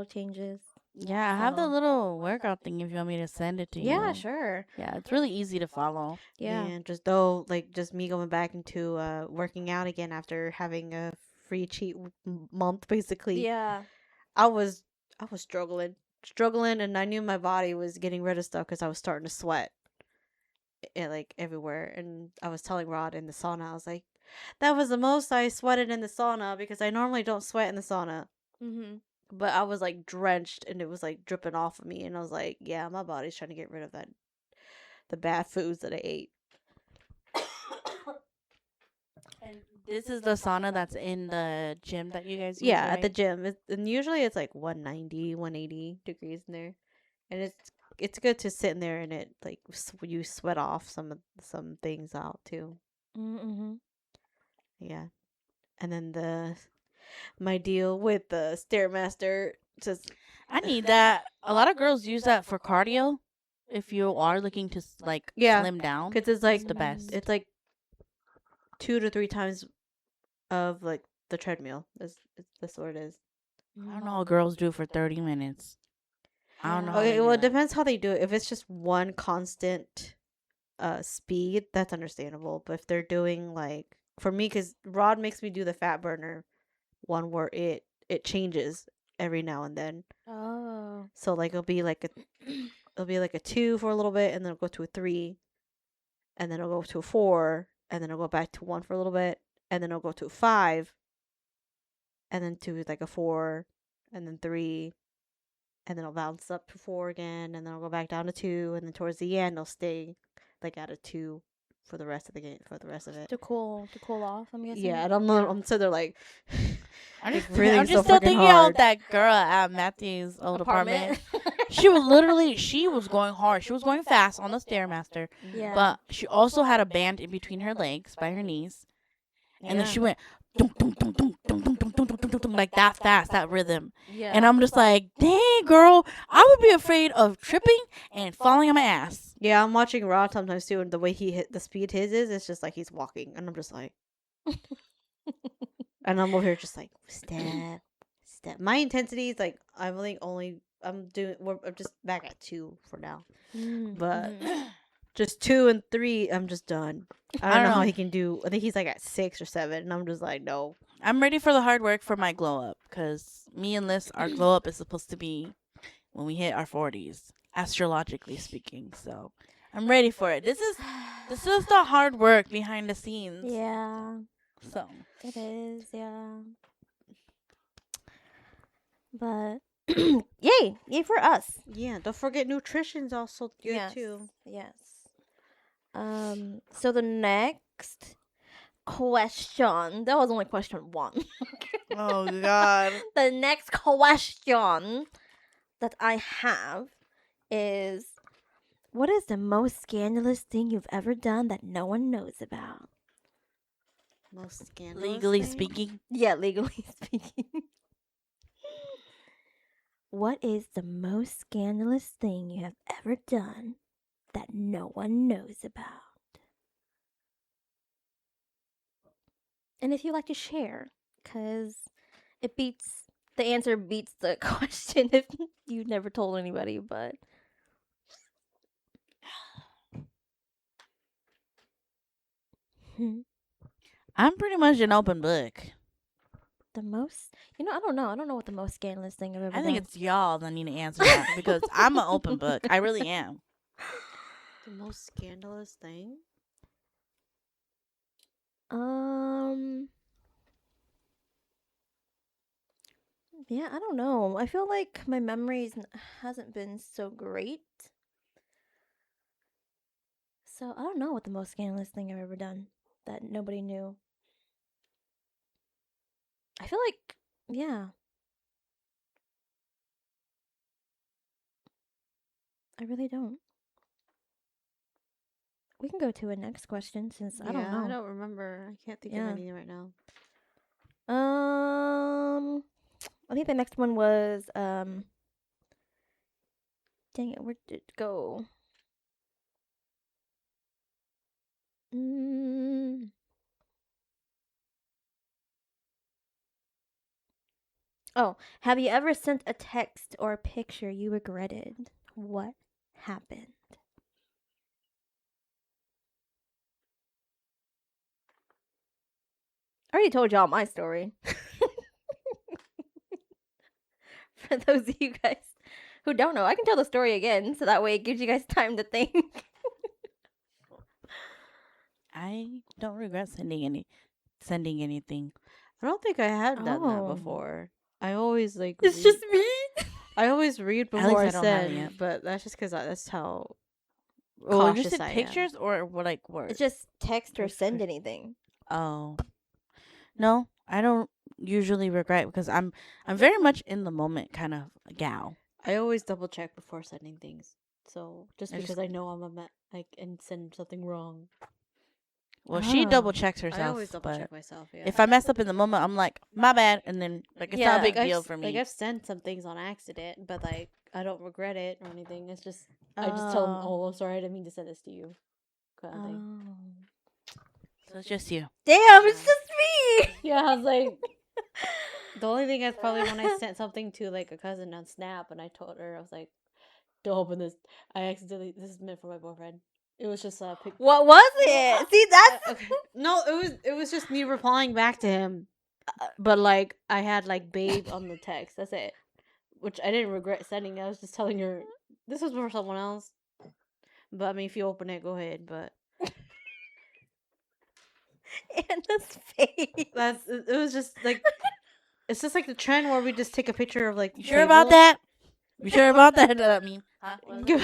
changes. Yeah, I have the So little workout thing if you want me to send it to yeah, you. sure. Yeah, it's really easy to follow. Yeah. And just though, like, just me going back into working out again after having a free cheat month, basically. Yeah. I was struggling, and I knew my body was getting rid of stuff because I was starting to sweat, like everywhere. And I was telling Rod in the sauna, I was like, that was the most I sweated in the sauna because I normally don't sweat in the sauna. Mhm. But I was like drenched and it was like dripping off of me, and I was like, yeah, my body's trying to get rid of the bad foods that I ate. And this is the sauna that's in the gym that you guys use, Yeah, at the right? gym. And usually it's like 190, 180 degrees in there. And it's good to sit in there, and it like you sweat off some things out too. Mhm. Yeah. And then my deal with the Stairmaster just I need that. A lot of girls use that for cardio. If you are looking to like yeah, slim down, cuz it's the best. it's like 2 to 3 times of like the treadmill. That's what it is. I don't know how girls do for 30 minutes. I don't know how they Okay, do well it that. depends how they do it. If it's just one constant speed, that's understandable. But if they're doing like for me, because Rod makes me do the fat burner one where it changes every now and then. Oh. So like it'll be like a 2 for a little bit, and then it'll go to a 3, and then it'll go to a 4, and then it'll go back to 1 for a little bit, and then it'll go to a 5, and then to like a 4, and then 3, and then it'll bounce up to 4 again, and then it'll go back down to 2, and then towards the end it'll stay like at a 2 for the rest of the game, for the rest of it. To cool off, I'm guessing. Yeah, and I'm sitting there like I'm like just, breathing I'm so just still freaking thinking hard. of that girl at Matthew's old apartment. She was going hard. She was going fast on the Stairmaster, Yeah. but she also had a band in between her legs by her knees, and then she went dum, dum, dum, dum, dum, dum, dum, dum, dum, dum, dum, like that fast, that rhythm. Yeah. And I'm just like, dang, girl, I would be afraid of tripping and falling on my ass. Yeah, I'm watching Rod sometimes too, and the way he hit the speed his is, it's just like he's walking, and I'm just like, and I'm over here just like step, step. My intensity is like I'm just back at 2 for now, but just 2 and 3, I'm just done. I don't know how he can do. I think he's like at 6 or 7, and I'm just like, no. I'm ready for the hard work for my glow up, because me and Liz, our glow up is supposed to be when we hit our 40s, astrologically speaking. So I'm ready for it. This is the hard work behind the scenes. Yeah. So It is, yeah. But yay for us. Yeah, don't forget nutrition's also good Yes. too. Yes. So the next question. That was only question 1. oh god. The next question that I have is, what is the most scandalous thing you've ever done that no one knows about? Most scandalous Legally thing? speaking. Yeah, legally speaking. What is the most scandalous thing you have ever done that no one knows about? And if you like to share, because the answer beats the question if you never told anybody, but. I'm pretty much an open book. The most, I don't know. I don't know what the most scandalous thing I've ever done. I think it's y'all that need to answer that because I'm an open book. I really am. The most scandalous thing? Yeah, I don't know. I feel like my memories hasn't been so great. So I don't know what the most scandalous thing I've ever done that nobody knew. I feel like, yeah. I really don't. We can go to a next question since I don't know. I don't remember. I can't think of Yeah. anything right now. I think the next one was dang it, where did it go? Oh, have you ever sent a text or a picture you regretted? What happened? I already told y'all my story. For those of you guys who don't know, I can tell the story again, so that way it gives you guys time to think. I don't regret sending anything. I don't think I had done that Oh. before. I always like. It's just me. I always read At before I least I don't have it send, yet. but that's just because that's how. Well, you Cautious said I am. pictures or what, like words? It's just text or Text send or- anything. Oh. No, I don't usually regret because I'm very much in the moment kind of gal. I always double check before sending things. So just I just- because I know I'm and send something wrong. Well, she Oh. double checks I herself, always double but check myself. Yeah. if I mess up in the moment, I'm like, my bad, and then like it's not Yeah. a big I've deal s- for me. Like I've sent some things on accident, but like I don't regret it or anything. It's just I just tell them, "Oh, I'm sorry, I didn't mean to send this to you," kind of thing. Oh. So it's just you. Damn, it's Yeah. just me. Yeah, I was like, the only thing is probably when I sent something to like a cousin on Snap, and I told her I was like, "Don't open this. I accidentally. This is meant for my boyfriend." It was just a pic. What was it? See, that's Okay. No, it was just me replying back to him, but like I had like babe on the text. That's it, which I didn't regret sending. I was just telling her this was for someone else. But I mean, if you open it, go ahead. But Anna's face. that's it was just like it's just like the trend where we just take a picture of like. You sure about table. that? You sure about that? I mean, I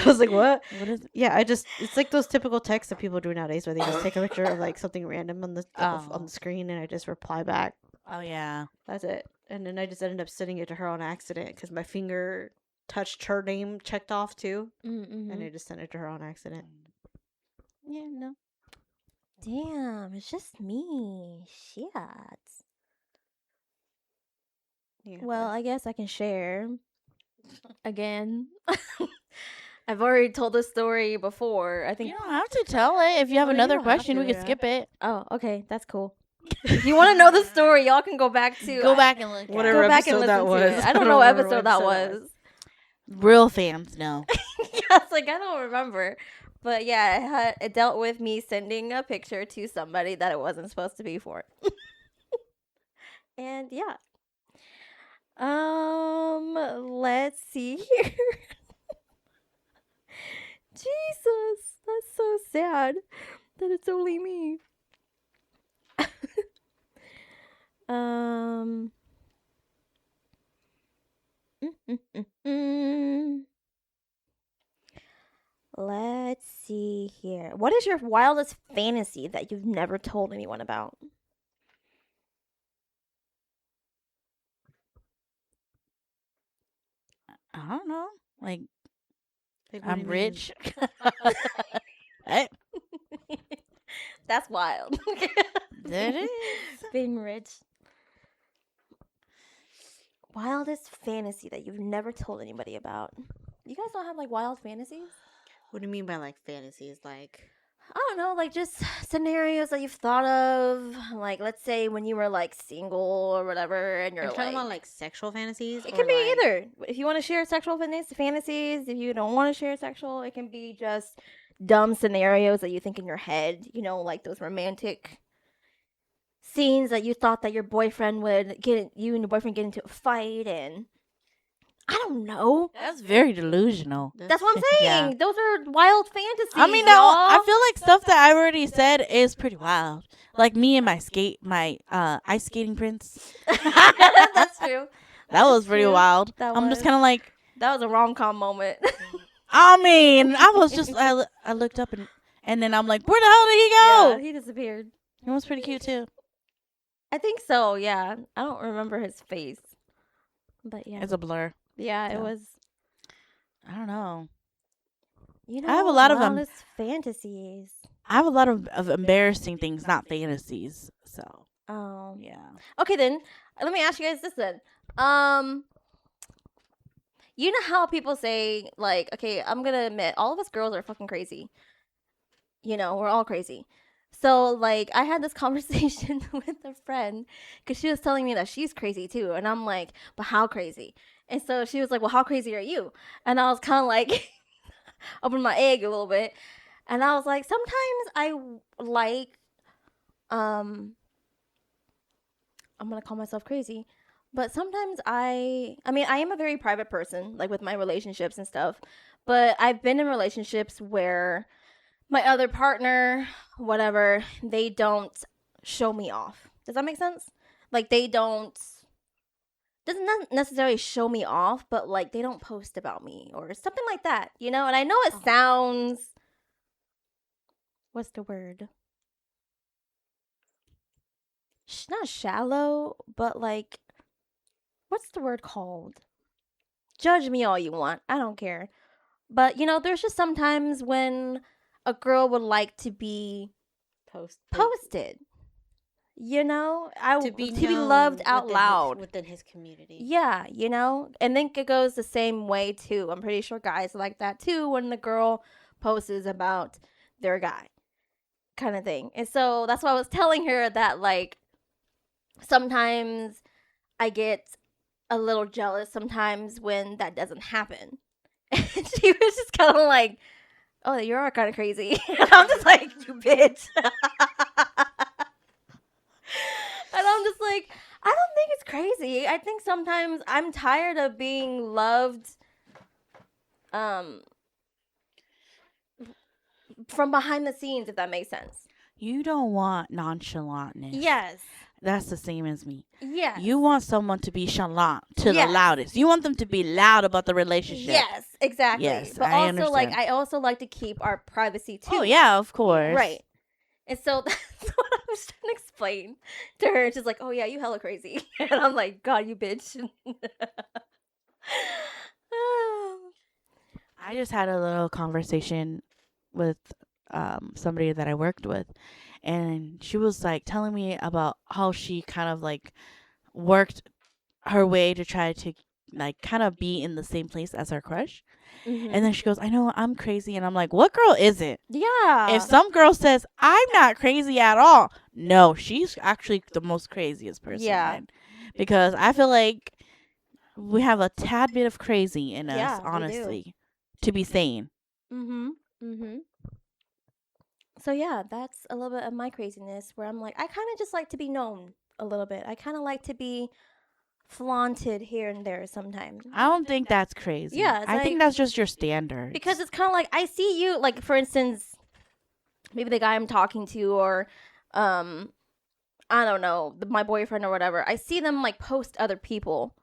was like, what? what is it? Yeah, it's like those typical texts that people do nowadays where they just take a picture of like something random on Oh. the screen and I just reply back. Oh yeah. That's it. And then I just ended up sending it to her on accident because my finger touched her name checked off too, Mm-hmm. and I just sent it to her on accident. Yeah. No. Damn, it's just me. Shit. Yeah. Well, I guess I can share again. I've already told this story before. I think. You don't have to tell it. If you have Well, you another don't have question, to, we could yeah. skip it. Oh, okay, that's cool. If you want to know the story, y'all can go back to Go back and look. Whatever Go back and episode that listen to was. it. I don't know what episode that was. Real fans know. Yeah, it's like I don't remember. But yeah, it dealt with me sending a picture to somebody that it wasn't supposed to be for. And yeah. Let's see here. Jesus, that's so sad that it's only me. um Let's see here. What is your wildest fantasy that you've never told anyone about? I don't know. Like Like, what do I'm you mean? rich. Hey, That's wild. that is. Being rich. Wildest fantasy that you've never told anybody about. You guys don't have like wild fantasies? What do you mean by like fantasies? Like I don't know, like just scenarios that you've thought of. Like, let's say when you were like single or whatever, and are you're you talking like, about like sexual fantasies? it or, can be like- either. If you want to share sexual fantasies, if you don't want to share sexual, it can be just dumb scenarios that you think in your head. You know, like those romantic scenes that you thought that your boyfriend would you and your boyfriend get into a fight, and I don't know. That's very delusional. That's what I'm Yeah. saying. Those are wild fantasies. I mean, no, y'all. I feel like stuff that I already said is pretty wild. Like me and my ice skating prince. That's true. That was pretty true. wild. That I'm just was. kind of like, That was a rom-com moment. I mean, I was just, I looked up and then I'm like, where the hell did he Yeah, go? he disappeared. He was pretty cute too. I think so. Yeah, I don't remember his face, but yeah, It's a blur. yeah, it yeah. was. I don't know. You know, I have a lot of wildest fantasies. I have a lot of embarrassing things, not fantasies. So Oh, yeah. okay then. Let me ask you guys this then. You know how people say like, okay, I'm gonna admit, all of us girls are fucking crazy. You know, we're all crazy. So, like, I had this conversation with a friend because she was telling me that she's crazy too. And I'm like, but how crazy? And so she was like, well, how crazy are you? And I was kind of like, open my egg a little bit. And I was like, sometimes like, um, I'm going to call myself crazy. But sometimes I mean, I am a very private person, like with my relationships and stuff. But I've been in relationships where my other partner, whatever, they don't show me off. Does that make sense? Like they don't doesn't not necessarily show me off, but like they don't post about me or something like that, you know? And I know it sounds what's the word? Not shallow, but like what's the word called? Judge me all you want. I don't care. But you know, there's just sometimes when a girl would like to be posted. You know, to be loved out loud within his community. Yeah, you know, and then it goes the same way too. I'm pretty sure guys like that too when the girl posts about their guy, kind of thing. And so that's why I was telling her that like sometimes I get a little jealous sometimes when that doesn't happen. And she was just kind of like, "Oh, you are kind of crazy," and I'm just like, "You bitch." And I'm just like, I don't think it's crazy. I think sometimes I'm tired of being loved from behind the scenes, if that makes sense. You don't want nonchalantness. Yes. That's the same as me. Yes. You want someone to be chalant to the loudest. You want them to be loud about the relationship. Yes, exactly. Yes, but I also understand. like I also like to keep our privacy too. Oh yeah, of course. Right. And so that's what I was trying to explain to her. She's like, "Oh yeah, you hella crazy," and I'm like, "God, you bitch." I just had a little conversation with somebody that I worked with, and she was like telling me about how she kind of like worked her way to try to like kind of be in the same place as her crush. Mm-hmm. And then she goes, "I know I'm crazy," and I'm like, "What girl is it?" Yeah. If some girl says I'm not crazy at all, no, she's actually the most craziest person. Yeah. Then. Because I feel like we have a tad bit of crazy in us, Yeah, honestly, to be sane. Mm-hmm. Mm-hmm. So yeah, that's a little bit of my craziness where I'm like, I kind of just like to be known a little bit. I kind of like to be flaunted here and there sometimes. I don't think that's crazy. Yeah, I think that's just your standard. Because it's kind of like I see you, like for instance, maybe the guy I'm talking to, or I don't know, my boyfriend or whatever. I see them like post other people,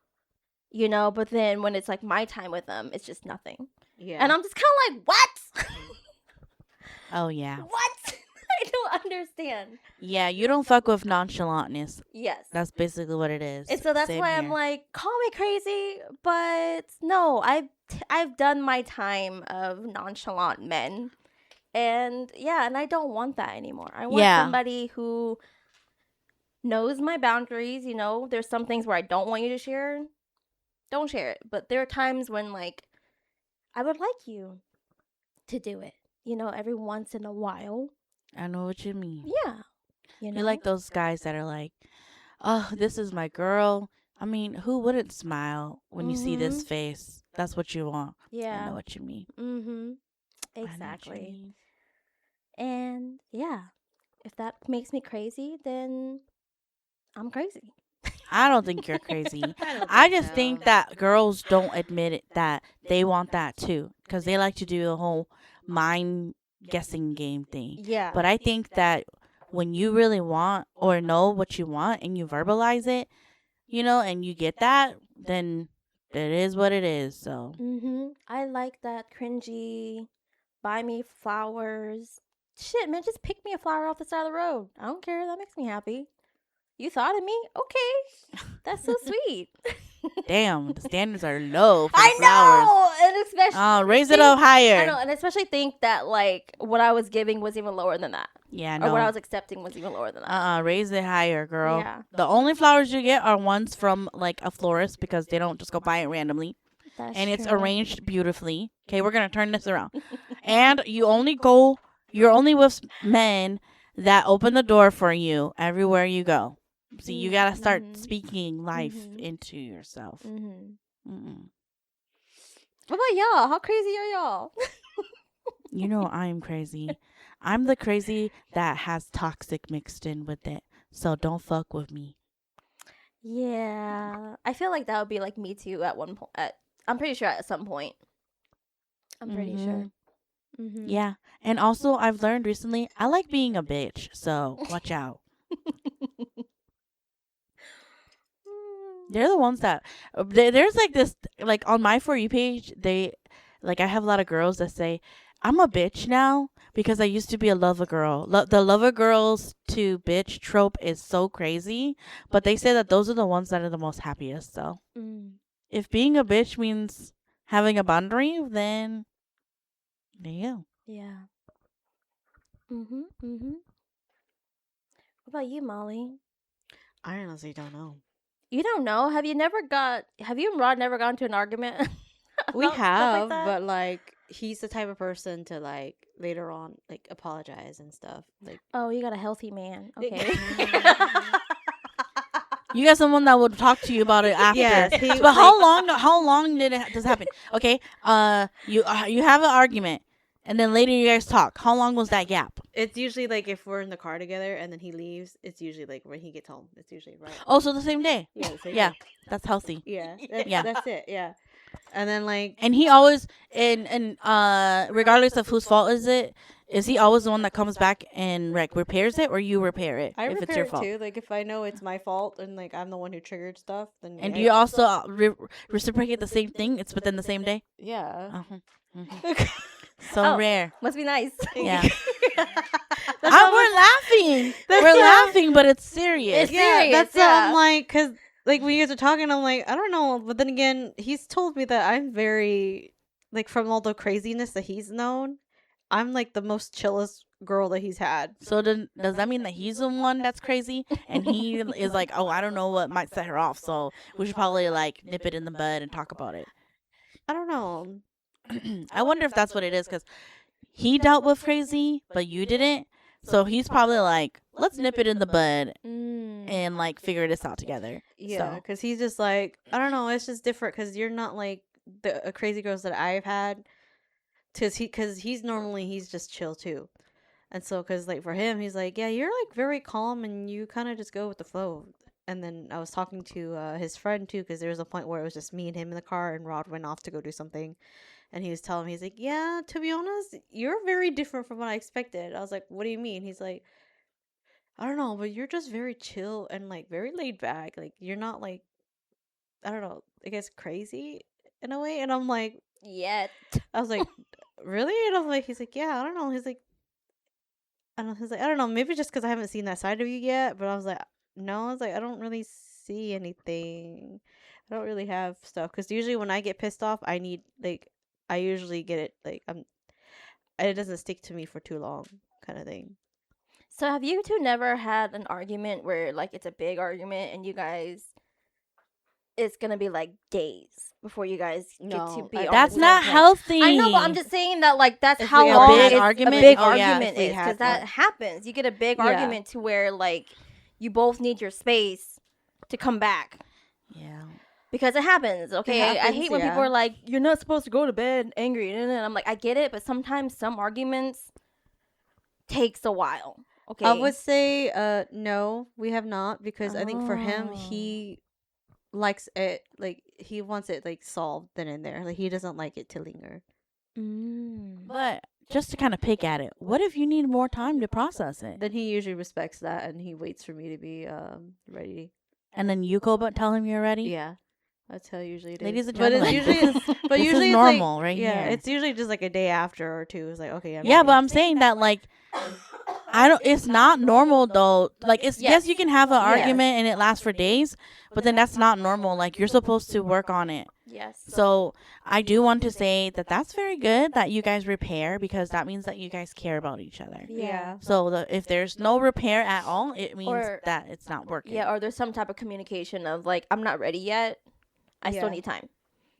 you know, but then when it's like my time with them, it's just nothing. Yeah. And I'm just kind of like, what? Oh yeah. What? I don't understand. Yeah, you don't fuck with nonchalantness. Yes. That's basically what it is. And so that's Same why here. I'm like, call me crazy, but no, I've done my time of nonchalant men. And yeah, and I don't want that anymore. I want somebody who knows my boundaries, you know. There's some things where I don't want you to share. Don't share it. But there are times when like I would like you to do it, you know, every once in a while. I know what you mean. Yeah. You know? You're like those guys that are like, "Oh, this is my girl." I mean, who wouldn't smile when you see this face? That's what you want. Yeah. I know what you mean. Mm-hmm. Exactly. And yeah, if that makes me crazy, then I'm crazy. I don't think you're crazy. I just think that girls don't admit it, that they want that too, because they like to do the whole mind guessing game thing. Yeah. But I think that when you really want or know what you want and you verbalize it, you know, and you get that, then it is what it is. So. I like that cringy, buy me flowers. Shit, man, just pick me a flower off the side of the road. I don't care. That makes me happy. You thought of me? Okay. That's so sweet. Damn, the standards are low for I the flowers. know! And especially... raise it up higher. I know, and especially think that, like, what I was giving was even lower than that. Yeah, no. Or what I was accepting was even lower than that. Raise it higher, girl. Yeah. The only flowers you get are ones from, like, a florist because they don't just go buy it randomly. That's and it's true. arranged beautifully. Okay, we're going to turn this around. And you're only with men that open the door for you everywhere you go. So you gotta start Mhm. speaking life Mhm. into yourself. Mhm. Mm-mm. What about y'all? How crazy are y'all? You know I'm crazy. I'm the crazy that has toxic mixed in with it. So don't fuck with me. Yeah, I feel like that would be like me too at one point. I'm pretty sure at some point. I'm pretty sure. Mm-hmm. Yeah. And also I've learned recently I like being a bitch. So watch out. They're the ones that there's like this like on my For You page. They like I have a lot of girls that say I'm a bitch now because I used to be a lover girl. The lover girls to bitch trope is so crazy, but they say that those are the ones that are the most happiest. So Mm. if being a bitch means having a boundary, then there you go. Yeah. Mhm. Mhm. What about you, Molly? I honestly don't know. You don't know? Have you and Rod never gotten into an argument We about stuff like have, that? but like he's the type of person to like later on like apologize and stuff. Like Oh, you got a healthy man. Okay. You got someone that would talk to you about it after. Yes, he But how long did this happen? Okay, you have an argument, and then later you guys talk. How long was that gap? it's usually like if we're in the car together and then he leaves, it's usually like when he gets home. It's usually right. Oh, so the same day. Yeah, the same Yeah, day. that's healthy. Yeah, Yeah. that's it. Yeah, and then like And he always and regardless of whose fault is he always the one that comes back and like repairs it, or you repair it I if it's repair your it fault? too. Like if I know it's my fault and like I'm the one who triggered stuff, then And I, do you also reciprocate the same thing? It's within the same day. yeah. Uh-huh. Mhm. So Oh. rare. Must be nice. Yeah. That's how We're laughing. That's We're how- laughing, but it's serious. It's serious, that's yeah. I'm like, cause like when you guys are talking, I'm like, I don't know, but then again, he's told me that I'm very like from all the craziness that he's known, I'm like the most chillest girl that he's had. So then, does that mean that he's the one that's crazy, and he is like, oh, I don't know what might set her off, so we should probably like nip it in the bud and talk about it. I don't know. I wonder if that's what it is, because he dealt with crazy, but you didn't. So he's probably like, let's nip it in the bud Mm. and like figure this out together. Yeah, So because he's just like, I don't know. It's just different because you're not like the crazy girls that I've had. Because he's just chill too. And so, because like for him, he's like, yeah, you're like very calm and you kind of just go with the flow. And then I was talking to his friend too, because there was a point where it was just me and him in the car, and Rod went off to go do something. And he was telling me, he's like, yeah, to be honest, you're very different from what I expected. I was like, what do you mean? He's like, I don't know, but you're just very chill and like very laid back. Like you're not like, I don't know, I guess crazy in a way. And I'm like, Yet. I was like, really? And I was like, he's like, yeah, I don't know. He's like, he's like, I don't know, maybe just because I haven't seen that side of you yet. But I was like, no, I was like, I don't really see anything. I don't really have stuff because usually when I get pissed off, I need like, I usually get it like it doesn't stick to me for too long, kind of thing. So have you two never had an argument where like it's a big argument and you guys it's gonna be like days before you guys get to No, be I- on that's the not same page? healthy. I know, but I'm just saying that like that's If how we ever long had it's argument? a big Oh, yeah, argument if we is because had that one. happens. You get a big Yeah. argument to where like you both need your space to come back Yeah. because it happens. Okay, I happens, hate when people yeah. are like, "You're not supposed to go to bed angry," and I'm like, I get it, but sometimes some arguments takes a while. Okay, I would say no, we have not, because I think for him Oh. he likes it like he wants it like solved then and there. Like he doesn't like it to linger. Mm. But just to kind of pick at it, what if you need more time to process it? Then he usually respects that and he waits for me to be ready. And then you go but tell him you're ready? Yeah. That's how usually it is. Ladies and But it's gentlemen, usually this is- but this usually is it's like- normal right yeah, here. it's usually just like a day after or two. It's like, okay, I'm Yeah, ready. but I'm saying that like it's not normal though. Like it's yes, you can have an Yes. argument and it lasts for days, but then that's not normal. Like you're supposed to work on it. Yes. So I do want to say that that's very good that you guys repair, because that means that you guys care about each other. Yeah. So if there's no repair at all, it means Or- that it's not working. Yeah, or there's some type of communication of like, I'm not ready yet. I still Yeah. need time.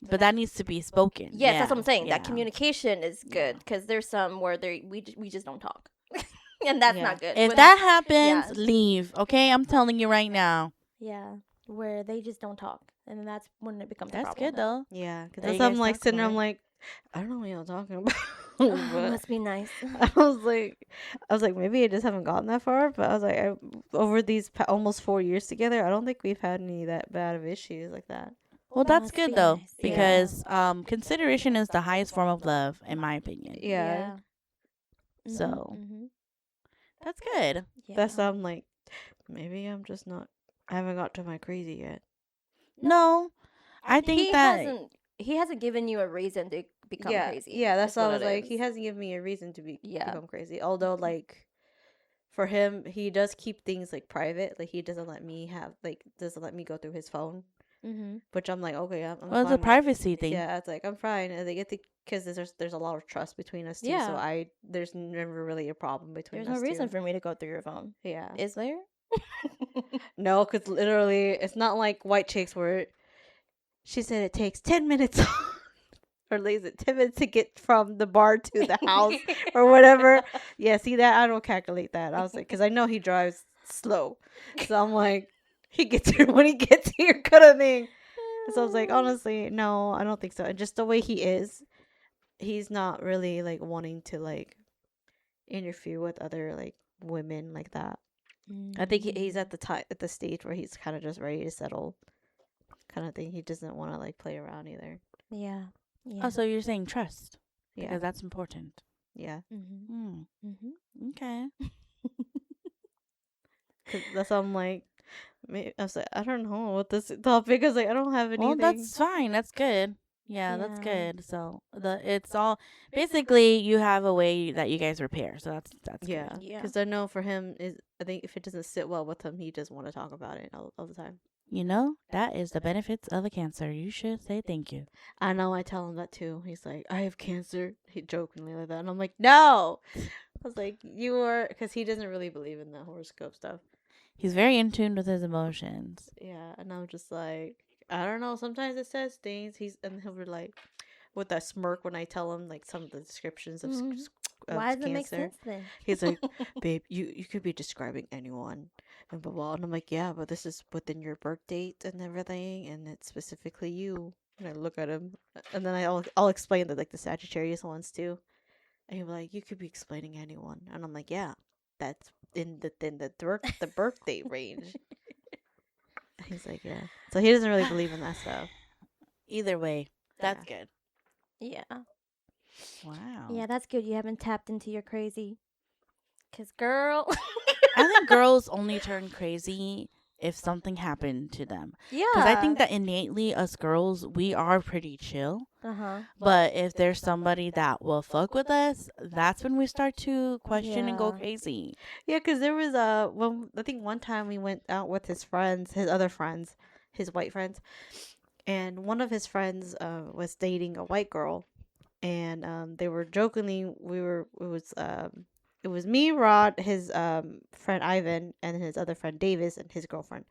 But that needs to be spoken. Yes, that's what I'm saying. That Yeah. communication is good because there's some where we just don't talk. and that's Yeah. not good. If When- that happens, yeah. leave. Okay, I'm telling you right now. yeah, where they just don't talk, and then that's when it becomes a That's problem. good though. Yeah, because That that's you I'm guys like talk sitting there. about I'm it. like, I don't know what y'all talking about. Ugh, but must be nice. I was like, maybe I just haven't gotten that far. But I was like, over these almost 4 years together, I don't think we've had any that bad of issues like that. Well, that's Must good be though, nice. because consideration is the highest form of love, in my opinion. Yeah. So- mhm. That's good. Yeah. That's why I'm like, maybe I'm just not. I haven't got to my crazy yet. No, I think he that hasn't given you a reason to become crazy. Yeah, that's is why I what was it like, is. he hasn't given me a reason to Yeah. become crazy. Although, like, for him, he does keep things like private. Like, he doesn't let me go through his phone. Mhm. Which I'm like, okay, I'm well, it's fine a with- privacy thing. Yeah, it's like I'm fine. I think because there's a lot of trust between us two. Yeah. So there's never really a problem between There's us no reason two. for me to go through your phone. Yeah. Is there? No, because literally, it's not like White Chicks where she said it takes 10 minutes or leaves it 10 minutes to get from the bar to the house or whatever. Yeah, see that? I don't calculate that. I was like, because I know he drives slow. So I'm like, he gets here when he gets here kind of thing. So I was like, honestly, no, I don't think so. And just the way he is, he's not really like wanting to like interfere with other like women like that. I think he's at the stage where he's kind of just ready to settle, kind of thing. He doesn't want to like play around either. Yeah. Yeah. Oh, so you're saying trust Yeah, because that's important. yeah. Mhm. Hmm. Mhm. Okay. 'Cause that's why I'm like, I was like, I don't know what this topic is. Like, I don't have anything. Well, that's fine. That's good. Yeah, that's Yeah. good. So it's all basically you have a way that you guys repair. So that's yeah, good. Yeah. because I know for him is I think if it doesn't sit well with him, he doesn't want to talk about it all the time. You know, that is the benefits of a cancer. You should say thank you. I know. I tell him that too. He's like, I have cancer. He jokingly like that, and I'm like, no. I was like, you are, because he doesn't really believe in the horoscope stuff. He's very in tune with his emotions. Yeah, and I'm just like, I don't know. Sometimes it says things. And he'll be like, with that smirk when I tell him like some of the descriptions of, Mhm. of Why does it make cancer. sense then? He's like, babe, you could be describing anyone, and blah blah. And I'm like, yeah, but this is within your birth date and everything, and it's specifically you. And I look at him, and then I'll explain the like the Sagittarius ones too. And he'll be like, you could be explaining anyone, and I'm like, yeah, that's in the birthday range. He's like, yeah. So he doesn't really believe in that stuff. Either way, that's good. Yeah. Wow. Yeah, that's good. You haven't tapped into your crazy. 'Cause girl. I think girls only turn crazy if something happened to them. Yeah. Because I think that innately, us girls, we are pretty chill. Uh-huh. But if there's somebody that will fuck with us, that's when we start to question and go Yeah. crazy. Yeah, because there was I think one time we went out with his friends, his other friends, his white friends, and one of his friends was dating a white girl, and they were jokingly it was me, Rod, his friend Ivan, and his other friend Davis and his girlfriend,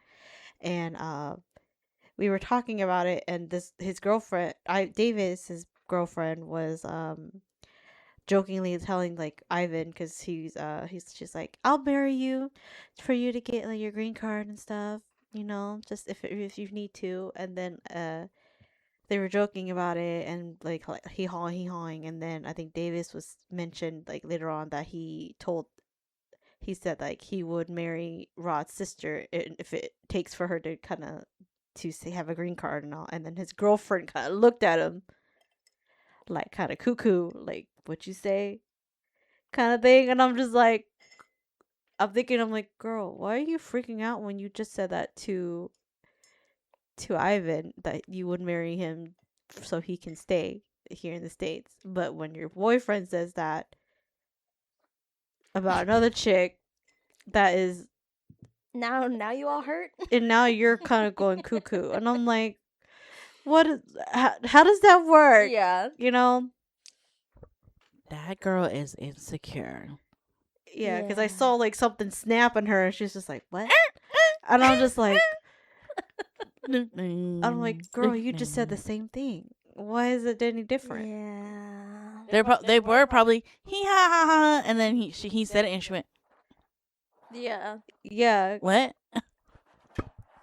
and we were talking about it, and his girlfriend, Davis's girlfriend was jokingly telling like Ivan, because he's just like, I'll marry you for you to get like your green card and stuff, just if you need to. And then they were joking about it, and like he hawing, and then I think Davis was mentioned like later on that he said like he would marry Rod's sister if it takes for her to kind of to say have a green card and all. And then his girlfriend kind of looked at him like kind of cuckoo, like, what you say, kind of thing. And I'm just like, I'm like, girl, why are you freaking out when you just said that to Ivan, that you would marry him so he can stay here in the States? But when your boyfriend says that about another chick, that is, Now you all hurt? and now you're kind of going cuckoo. And I'm like, how does that work? Yeah. That girl is insecure. Yeah, because I Yeah. saw like something snap on her, and she's just like, what? And I'm just like, I'm like, girl, you just said the same thing. Why is it any different? Yeah. They were probably he ha ha ha, and then he said it and she went Yeah. Yeah. What?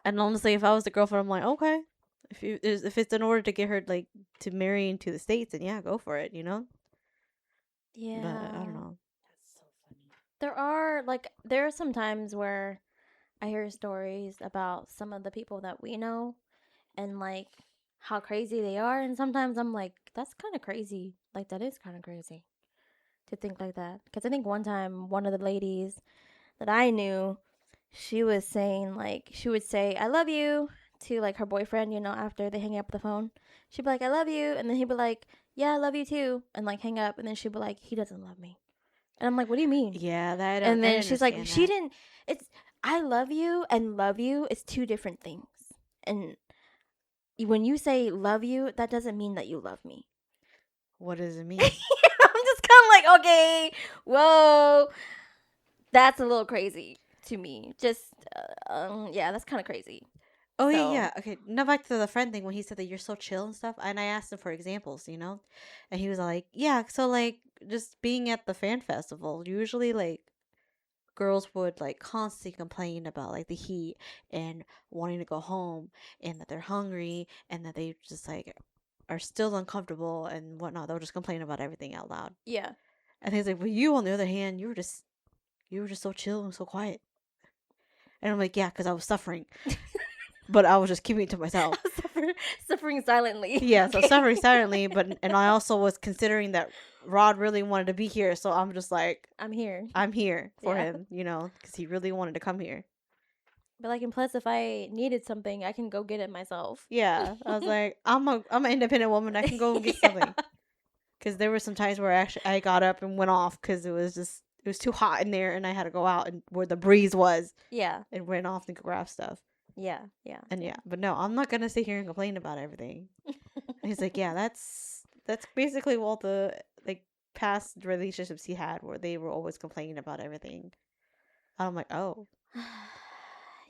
And honestly, if I was the girlfriend, I'm like, okay. If it's in order to get her like to marry into the States, then yeah, go for it, you know? Yeah. But I don't know. There are some times where I hear stories about some of the people that we know and like how crazy they are, and sometimes I'm like, that's kind of crazy. Like that is kind of crazy to think like that. Because I think one time one of the ladies that I knew, she was saying like she would say I love you to like her boyfriend, after they hang up the phone. She'd be like I love you, and then he'd be like yeah I love you too, and like hang up, and then she'd be like he doesn't love me, and I'm like what do you mean? Yeah, that I don't. And I then she's like understand she that. didn't. It's I love you and love you is two different things, and when you say love you, that doesn't mean that you love me. What does it mean? I'm just kind of like, okay, whoa, that's a little crazy to me. Just, yeah, that's kind of crazy. Oh yeah, So- yeah. Okay, now back to the friend thing when he said that you're so chill and stuff, and I asked him for examples, and he was like, "Yeah, so like just being at the fan festival, usually like girls would like constantly complain about like the heat and wanting to go home and that they're hungry and that they just like are still uncomfortable and whatnot. They'll just complain about everything out loud." Yeah. And he's like, "Well, you on the other hand, you were just so chill and so quiet." And I'm like, "Yeah, because I was suffering." But I was just keeping it to myself. Suffering silently. Yeah, so Okay. suffering silently, and I also was considering that Rod really wanted to be here, so I'm just like, I'm here. I'm here for Yeah. him, because he really wanted to come here. But like, and plus, if I needed something, I can go get it myself. Yeah, I was like, I'm an independent woman. I can go and get Yeah. something. Because there were some times where I got up and went off because it was too hot in there, and I had to go out and where the breeze was Yeah. and went off and go grab stuff. Yeah. Yeah. And yeah, but no, I'm not gonna sit here and complain about everything. And he's like, yeah, that's basically all the like past relationships he had where they were always complaining about everything. I'm like, oh.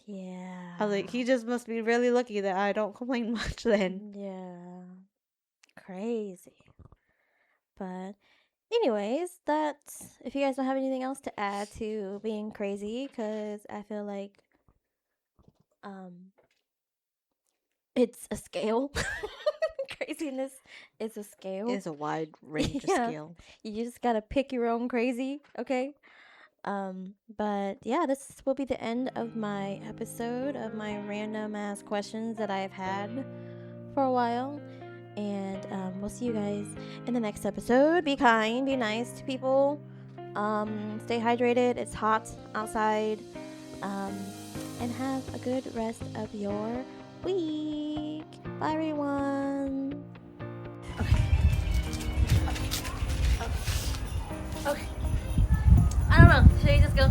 Yeah. I was like, he just must be really lucky that I don't complain much then. Yeah. Crazy. But anyways, that's if you guys don't have anything else to add to being crazy, because I feel like it's a scale. Craziness is a scale. It's a wide range Yeah. of scale. You just gotta pick your own crazy, okay? But yeah, this will be the end of my episode of my random ass questions that I've had for a while. And we'll see you guys in the next episode. Be kind, be nice to people. Stay hydrated. It's hot outside. And have a good rest of your week. Bye, everyone. Okay. I don't know. Should I just go?